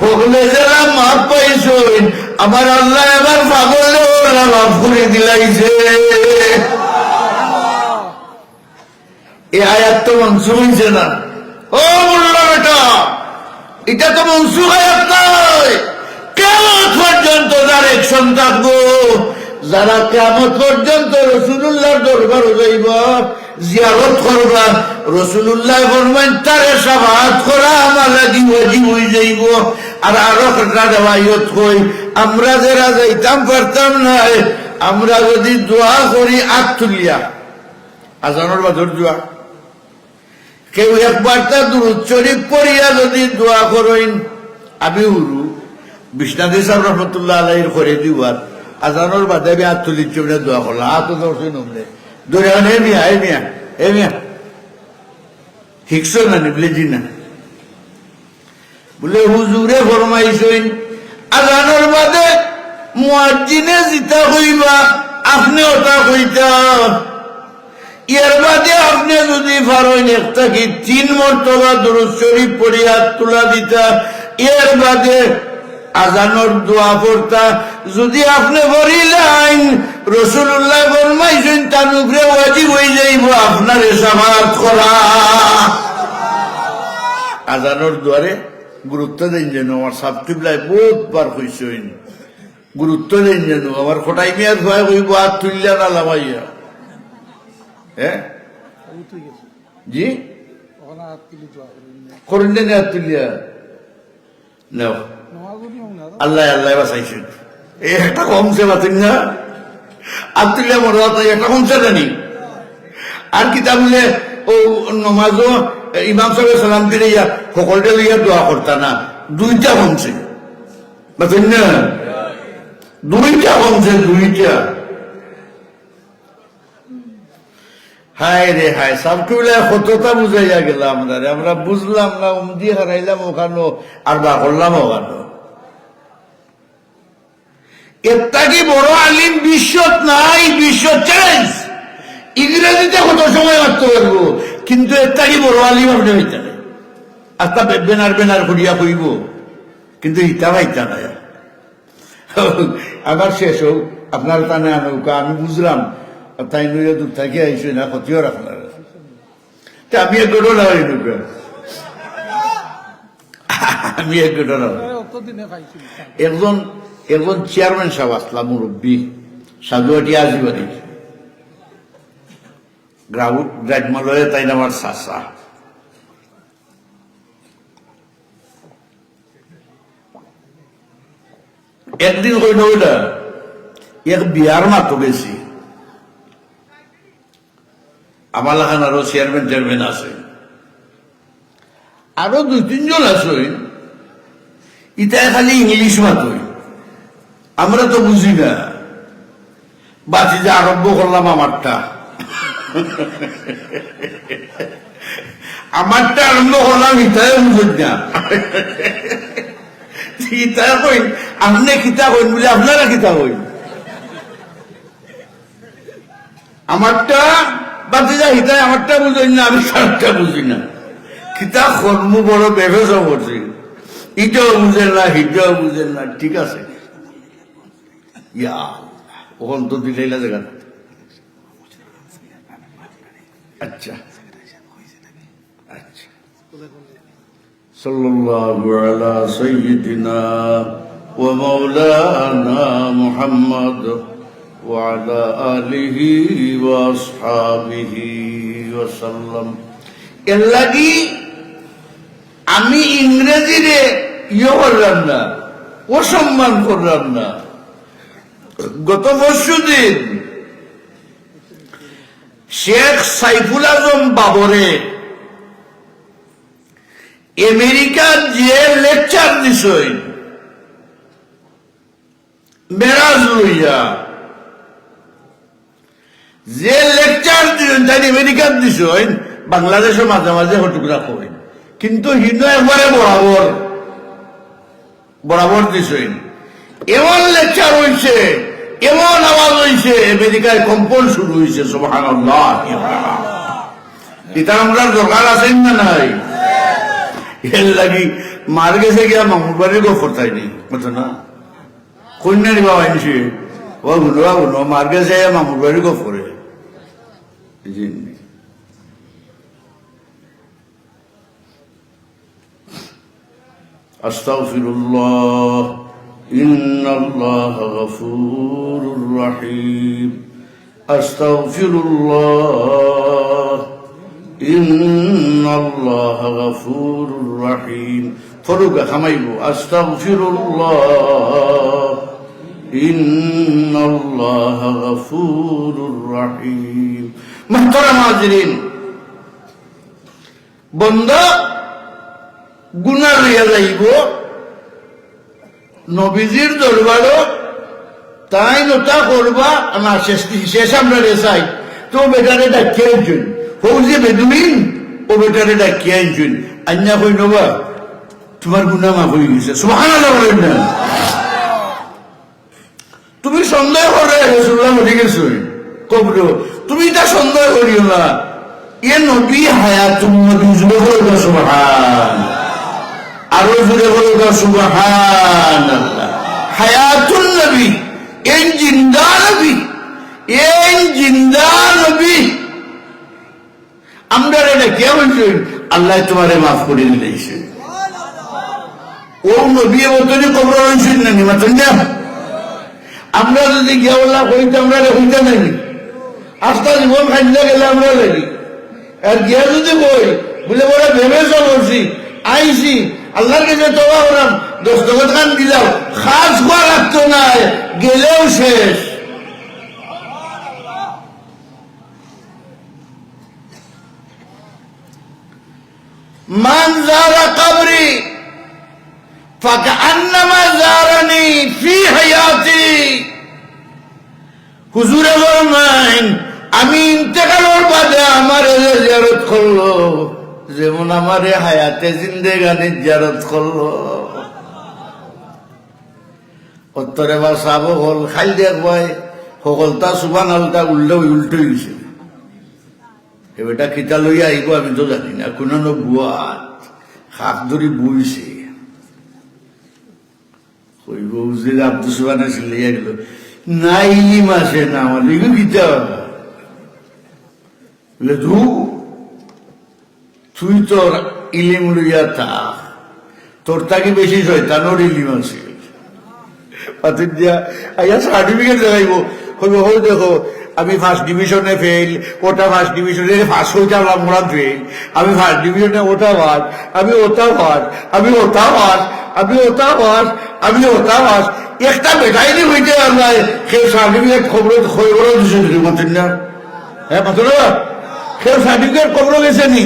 হকলে যারা মাপ পাইছই, আমার আল্লাহ এবার ফাগলে ওরা মাফ করে দিলাইছে। এই আয়াত তো মনসুখ হয়েছে না, ও মোল্লা বেটা, এটা তো মনসুখ আয়াত নয়। কিয়ামত পর্যন্ত যার একশন থাকবো, যারা কিয়ামত পর্যন্ত রাসূলুল্লাহর দরবারে যাইবা, জিয়ারত করবা, রাসূলুল্লাহ ফরমান তারে শাফাআত করা আমার লাগি ওয়াজিব হয়ে যাইব। আর আরো একটা দেওয়ায়ত কই, আমরা যারা যাইতাম পারতাম না, আমরা যদি দোয়া করি আত তুলিয়া, আজানের বাদর দোয়া, কেউ একবার তার দুরূদ শরীফ পড়িয়া যদি দোয়া করেন, আমি উরু বিশ্বনাথ সাহেব রহমতুল্লাহ আলাইহির করে দিবার আজানোর বাদে আমি হাত তুলিচ্ছ দোয়া করলাম, হাত ধরছি নমলে দৌড়ে মিয়া এ মিয়া এ মিয়া হিকসো না নিবলেজি না বলে হুজুরে ফরমাইছেন আজানোর বাদে মুয়াজ্জিনে জিতা কইবা, আপনি ওটা কইতা, এর বাদে আপনি যদি পারেন একটা কি 3 মর্তবা দুরূদ শরীফ পড়িয়া তুলা দিতা, এর বাদে আজানোর দোয়া পড়তা, যদি আপনি পড়িলেন রাসূলুল্লাহ ফরমাইছেন তার উপরে ওয়াজিব হয়ে যাইব আপনার শাফাআত করা। আজানোর দুয়ারে গুরুত্ব দেন যেন আমার সাবকিবলায় বহুতবার হইসইন গুরুত্ব দেন যেন আমার খোটাই মিয়ার ভয় হইব আর তুললা না লামাইয়া হ্যাঁ জি করেন না আর তুলিয়া নাও আল্লাহ আল্লাহ বাসাইছেন এই একটা কমছে বাতিন না আর তুলিয়া মনে একটা কমছে জানি আর কিতাব ও নমাজও ইমাম সাহেব সালাম দিলে ইয়া সকলটা লইয়া দোয়া করতা না দুইটা কমছে বুঝলেন না দুইটা কমছে দুইটা হায় রে হায় সাবকিবলা কতটা বুঝাইয়া গেলাম আমরা বুঝলাম না উমদি হারাইলাম ওখানো আর বা করলাম ওখানো একটা কি বড় আলিম বিশ্বত নাই বিশ্ব চ্যালেঞ্জ ইংরেজিতে কত সময় মারতে পারবো কিন্তু একটা কি বড় আলিম আপনি হইতে নাই আস্তা বেনার বেনার করিয়া কইব কিন্তু ইটা ভাইতা নাই আবার শেষ হোক আপনার টানে নৌকা আমি বুঝলাম তাই নইয়া দূর থেকে আইসি না ক্ষতিও রাখলাম আমি এক ঘটনা হয় নৌকা আমি এক ঘটনা একজন একজন চেয়ারম্যান সাহেব আসলাম মুরব্বী সাধুয়াটি আজিবাড়ি গ্রামালয়ে তাই আমার চাচা একদিন কইল ওইটা এক বিয়ার মাতো গেছি আমার লাখান আরো চেয়ারম্যান আছে আরো দুই তিনজন আছে ইটাই খালি ইংলিশ মাতই আমরা তো বুঝি না বাতি যে আরম্ভ করলাম আমারটা আরম্ভ করলাম ইটাই বুঝুন না ইটা কইন আপনি কিতা কইন বলে আপনারা কিতা কইন আমারটা বাতিজা হিতায় আমারটা বুঝেন না আমি সারটা বুঝি না কিতা কর্ম বড় ব্যবসা করছি ইটাও বুঝেন না হিটাও বুঝেন না ঠিক আছে ইয়া ওখান তো দিলেই না জায়গা আচ্ছা আচ্ছা সাল্লাল্লাহু আলা সাইয়্যিদিনা ওয়া মাওলানা মুহাম্মদ وعلى آله وأصحابه وسلم এর লাগি আমি ইংরেজিরে করলাম না অসম্মান করলাম না গত পরশুদিন শেখ সাইফুল আজম বাবরে আমেরিকার যে লেকচার দিছই মেরাজ লইয়া যে লেকচার দিলেন তাই আমেরিকার দিছ বাংলাদেশে মাঝে মাঝে হটুকরা করেন কিন্তু হিন্দু একবারে বরাবর দিছ এমন লেকচার হয়েছে এমন আওয়াজ হয়েছে আমেরিকায় কম্পন শুরু হয়েছে সুবহানাল্লাহ এটা আমরা দরকার আছেন না নাই এর লাগি মার গেছে গিয়া মামুর বাড়ির গফর তাই নেই বুঝছো না কন্যা নিবা আইনছি ও গুলো মার গেছে মামুর বাড়ির গফরে আস্তাগফিরুল্লাহ ইন্নাল্লাহা গফুরুর রহিম আস্তাগফিরুল্লাহ ইন্নাল্লাহা গফুরুর রহিম ফরুকা খামাইবো আস্তাগফিরুল্লাহ ইন্নাল্লাহা গফুরুর রহিম মুহতারাম হাজিরিন বন্দা গুনাহ লইয়া যাইব নবীজির দরবারও তাই নতা করবা আমার শেষ আমরা রেসাই তো বেটারে ডাকিয়ে আনছেন ফৌজি বেদুইন ও বেটারে ডাকিয়ে আনছেন আন্যা কই নবা তোমার গুনাহ মাফ হয়ে গেছে সুবহানাল্লাহ বলেন না তুমি সন্দেহ করে রাসূলুল্লাহ মরে গেছো কবর তুমি এটা সন্দেহ করিও না এ নবী হায়াতুন নবী জুড়ে বলবা সুবহান আরো জুড়ে বলবা সুবহানাল্লাহ হায়াতুন নবী এন জিন্দা নবী আমরা এটা কে বলছেন আল্লাহ তোমারে মাফ করে দিলেছে ও নবী মতনই কবর হয়েছিল না মাতন না আমরা যদি গিয়া বললাম হইতে আমরা হইতে নাকি আস্তা জীবন খাইতে গেলে আমরা লাগি আর গিয়া যদি বই বলে বলে ভেবে চলছি আইসি আল্লাহর কাছে তোবা হলাম দস্তখত খান দিলাম খাস খোয়া রাখতো না গেলেও শেষ মান যারা কবরি ফাকান্নামা যারানি ফি হায়াতি হুজুরে ফরমাইন আমি ইন্তেকালের বাদে আমার জিয়ারত করলো যেমন আমারে হায়াতে জিন্দেগানি জিয়ারত করলো উত্তরে বা সাব হল খাই দেখবাই সকলতা সুবান আলতা উল্টো গেছে এবারটা খিতা লইয়া আইব আমি তো জানি না কোনো বুয়াত হাত ধরি বইছে কইব যে আব্দুল সুবান আসলে লইয়া গেল না ইলিম আসে না আমার লিখু খিতা বলে তুই তোর ইলিম লইয়া থাক তোর তাকে বেশি শয়তানোর ইলিম আছে পাতির দিয়া আইয়া সার্টিফিকেট দেখাইব হইব হই দেখো আমি ফার্স্ট ডিভিশনে ফেল ওটা ফার্স্ট ডিভিশনে ফার্স্ট হইতাম আমরা ফেল আমি ফার্স্ট ডিভিশনে ওটা পাস আমি ওটা পাস আমি ওটা পাস আমি ওটা পাস আমি ওটা পাস একটা বেটাইনি হইতে আমরা সেই সার্টিফিকেট খবর খবর দিছে মাতেন না হ্যাঁ পাতো না সেই সার্টিফিকেট খবর গেছে নি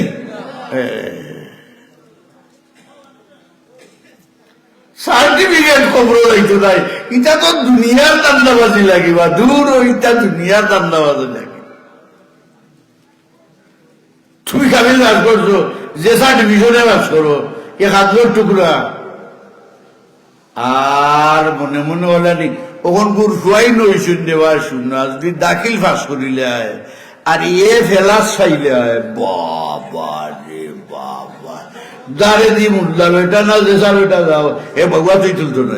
সার্টিফিকেট খবর হইতো নাই ইটা তো দুনিয়ার দান্দাবাজি লাগিবা দূর ইটা দুনিয়ার দান্দাবাজি লাগে তুমি খালি কাজ করছো যে সার্টিফিকেটে কাজ করো এ হাতলোর টুকরা আর মনে মনে হলানি ওখান গুর ফুয়াই নই শুনতে বা শুনো যদি দাখিল ফাঁস করিলে আর এ ফেলাস খাইলে বাবা রে বাবা দাঁড়ে দি মুদ্রা বেটা না যেসা বেটা যাও এ ভগবান তুই তুলতো না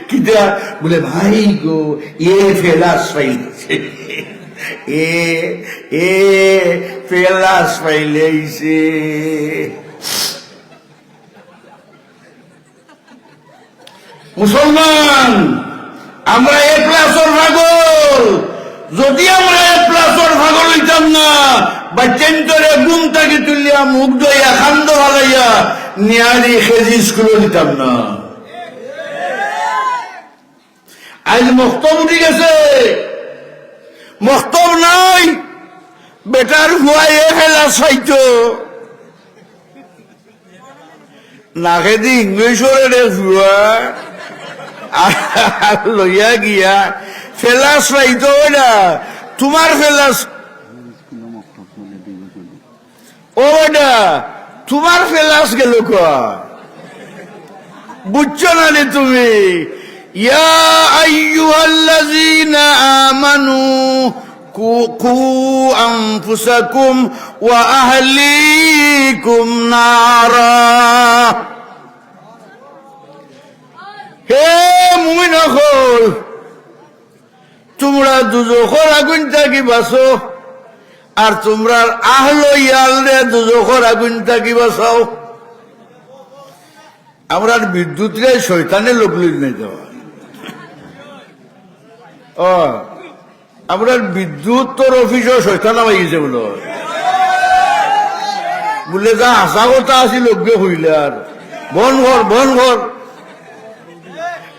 কিটা বলে ভাই গো এ ফেলাস পাইছে এ ফেলাস পাইলেছে মুসলমান আমরা এ প্লাসর ভাগল যদি আমরা এ প্লাসর ভাগল হইতাম না বাচ্চান্তরে ঘুম থেকে তুলিয়া মুখ দইয়া খান্দ ভালাইয়া নিয়ারি খেজি স্কুলে দিতাম না আজ মক্তব উঠে গেছে মক্তব নাই বেটার হুয়াইয়ে ফেলা চাইতো নাকে দি ইংলিশরে রে হুয়া লইয়া গিয়া ফেলাস পাইতো না তোমার ফেলাস ও বেটা তোমার ফেলাস গেল বুঝছো না রে তুমি ইয়া আইয়ুহাল্লাযীনা আমানু কু আনফুসাকুম ওয়া আহলিকুম নারা হে মুমিন হল তোমরা দুজখর আগুন থাকি বাঁচো আর তোমরা আহলো ইয়ালরে দুজখর আগুন থাকি বাঁচাও আমরা বিদ্যুৎ রে শয়তানে লোক লই নাই দেওয়া আমরা বিদ্যুৎ তোর অফিসও শয়তান নামাই গেছে বলে যা আশা কথা আসি লোককে হইলে আর বন ঘর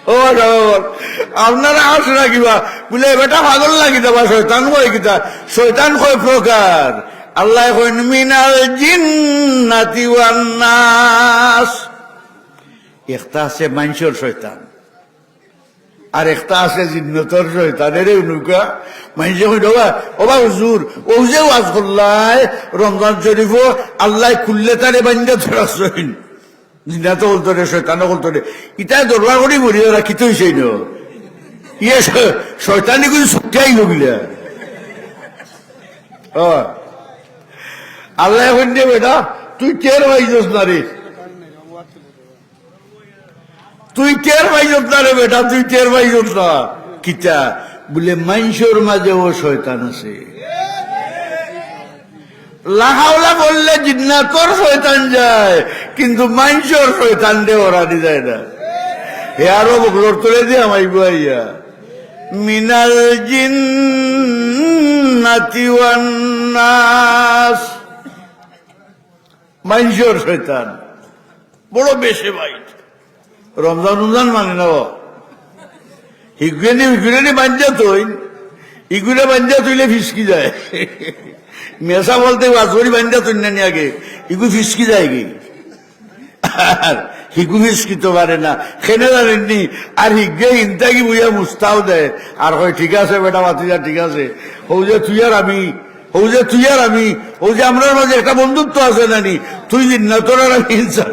ও আপনারা আস রাখিবা বলে বেটা পাগল লাগি দেবা শয়তান কয় কিতা শয়তান কয় প্রকার আল্লাহ কইন মিনাল জিন্নাতি ওয়ান নাস একটা আছে মানুষের শয়তান আর একটা আছে জিন্নতর শয়তানের নৌকা মানুষে কই দেবা ওবা হুজুর ও যে ওয়াজ করলাই রমজান শরীফ আল্লাহ খুললে তারে বান্ধা ধরাছেন জিন্নাত বলতো রে শয়তান বলতো রে ইটা দরবার করি মরি ওরা কি তো হইছে না ইয়ে শয়তানি কিছু ছুটিয়াই গিলা আল্লাহ এখন দে বেটা তুই টের পাইছস না রে তুই টের পাইছস না রে বেটা তুই টের পাইছস না কিতা বলে মানুষের মাঝে ও শয়তান আছে লাহাওলা বললে জিন্নাতর শয়তান যায়, কিন্তু মানুষের শয়তান দে ওরানি যায় না। হে আরো বকলোর তুলে দিয়ে আমায় বুয়াইয়া মিনাল জিন্নাতি ওয়ান নাস, মানুষের শয়তান বড় বেশি ভাই। রমজান রমজান মানে না হিগুনি বাঞ্জা তুই, ইগুনে বাঞ্জা তুইলে ফিসকি যায়। মেসা বলতে বাজরি বাঞ্জা তুই না আগে ইগু ফিসকি যায় কি, আর হিগু ফিসকি তো পারে না, খেনে জানেননি। আর হিগে ইনতাকি বুঝা মুস্তাও দেয়, আর হয় ঠিক আছে বেটা বাতিজা ঠিক আছে, হৌ যে তুই আর আমি, হৌ যে তুই আর আমি, ও যে আমরার মাঝে একটা বন্ধুত্ব আছে নানি, তুই না তোর আর আমি ইনসান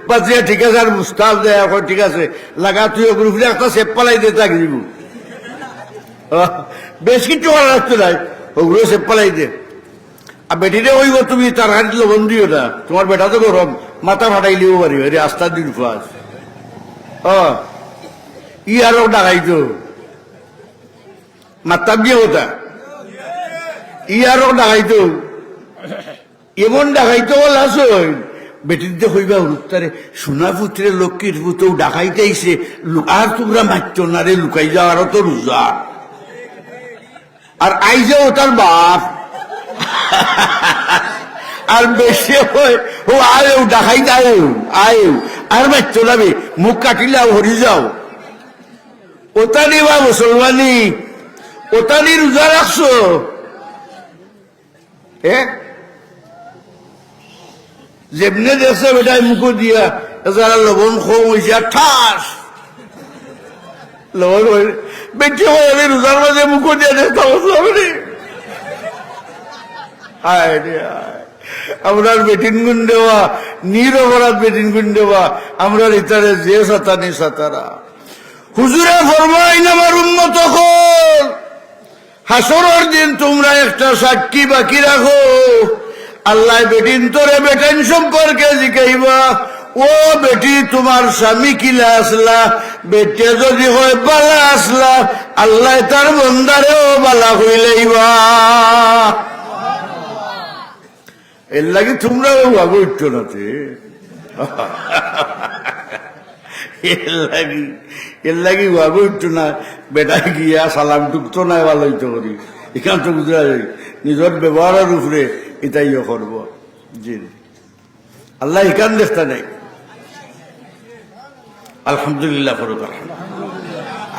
বাতিজা ঠিক আছে, আর মুস্তাও দেয়, হয় ঠিক আছে লাগা তুই গ্রুপে একটা সেপ পালাই দে তাকে দিব, বেশ কিছু করা রাখতে নাই, ওগুলো সেপ পালাই দে। আর বেটিরে ওইব তুমি তার হাতে লবণ দিও না, তোমার বেটা তো গরম, মাথা ফাটাই লিও পারি রাস্তার দিন ফাঁস। ই আরো ডাকাইতো মাত্তাব দিয়ে ওটা, ই আরো ডাকাইতো এমন ডাকাইতো লাস বেটিতে হইবা উত্তরে সোনা পুত্রে লক্ষ্মীর পুতো ডাকাইতেইছে, আর তোমরা মারছ না রে, লুকাই যাওয়ারও তো রোজা। আর আইজাও তার বাপ, আর বেশি হয় ও আয়ো ডাকাইতে আয়ো আয়ো, আর মারছ না বে, মুখ কাটিলে হরি যাও। ওতানি বা মুসলমানি, ওতানি রোজা রাখছো, যেমনে দেখছে বেটাই মুখ দিয়া যারা লবণ খোম হয়েছে ঠাস লবণ বেটি হয়ে রোজার মাঝে মুখ দিয়া দেখতে হবে। আমরার বেটিন গুণ দেওয়া, নিরপরাধ বেটিন গুণ দেওয়া, আমরার ইতারে যে সাতানি সাতারা। হুজুরে ফরমাইন আমার উম্মত হল, হাসরের দিন তোমরা একটা সাক্ষী বাকি রাখো। আল্লাহ বেটিন তোরে বেটেন সম্পর্কে জিজ্ঞাইবা, ও বেটি তোমার স্বামী কিলা আসলা, বেটে যদি হয় বালা আসলা, আল্লাহ তার বন্দারেও বালা হইলেইবা। এর লাগে তোমরা আগে উঠছো নাতে, এর লাগে আগে উঠতো না। বেটা গিয়া সালাম টুকতো না ভালো হইতে করি, এখান তো বুঝা যায় নিজের ব্যবহারের উপরে এটাইও করবো। জি আল্লাহ এখান দেখতে নেই, আলহামদুলিল্লাহ করুক।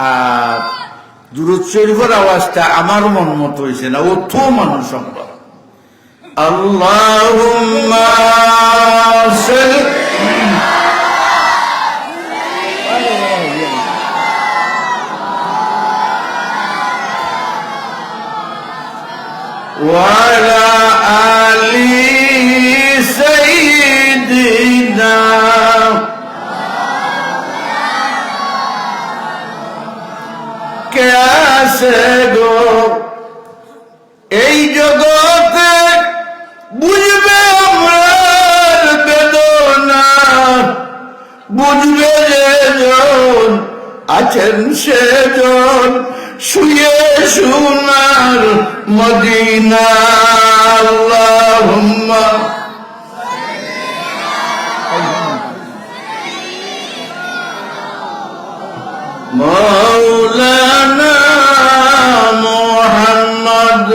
আর দুরূদ শরীফের আওয়াজটা আমার মন মতো হয়েছে না, ও তো মানুষ সম্ভব। আল্লাহুম্মা ওয়ালা আলি সাইয়্যিদিনা কেসে গো এই জগতে বুঝবে আমার বেদনা, বুঝবে যেজন আছেন সেজন শুয়ে সোনার মদিনা। আল্লাহুম্মা মাওলানা মুহাম্মদ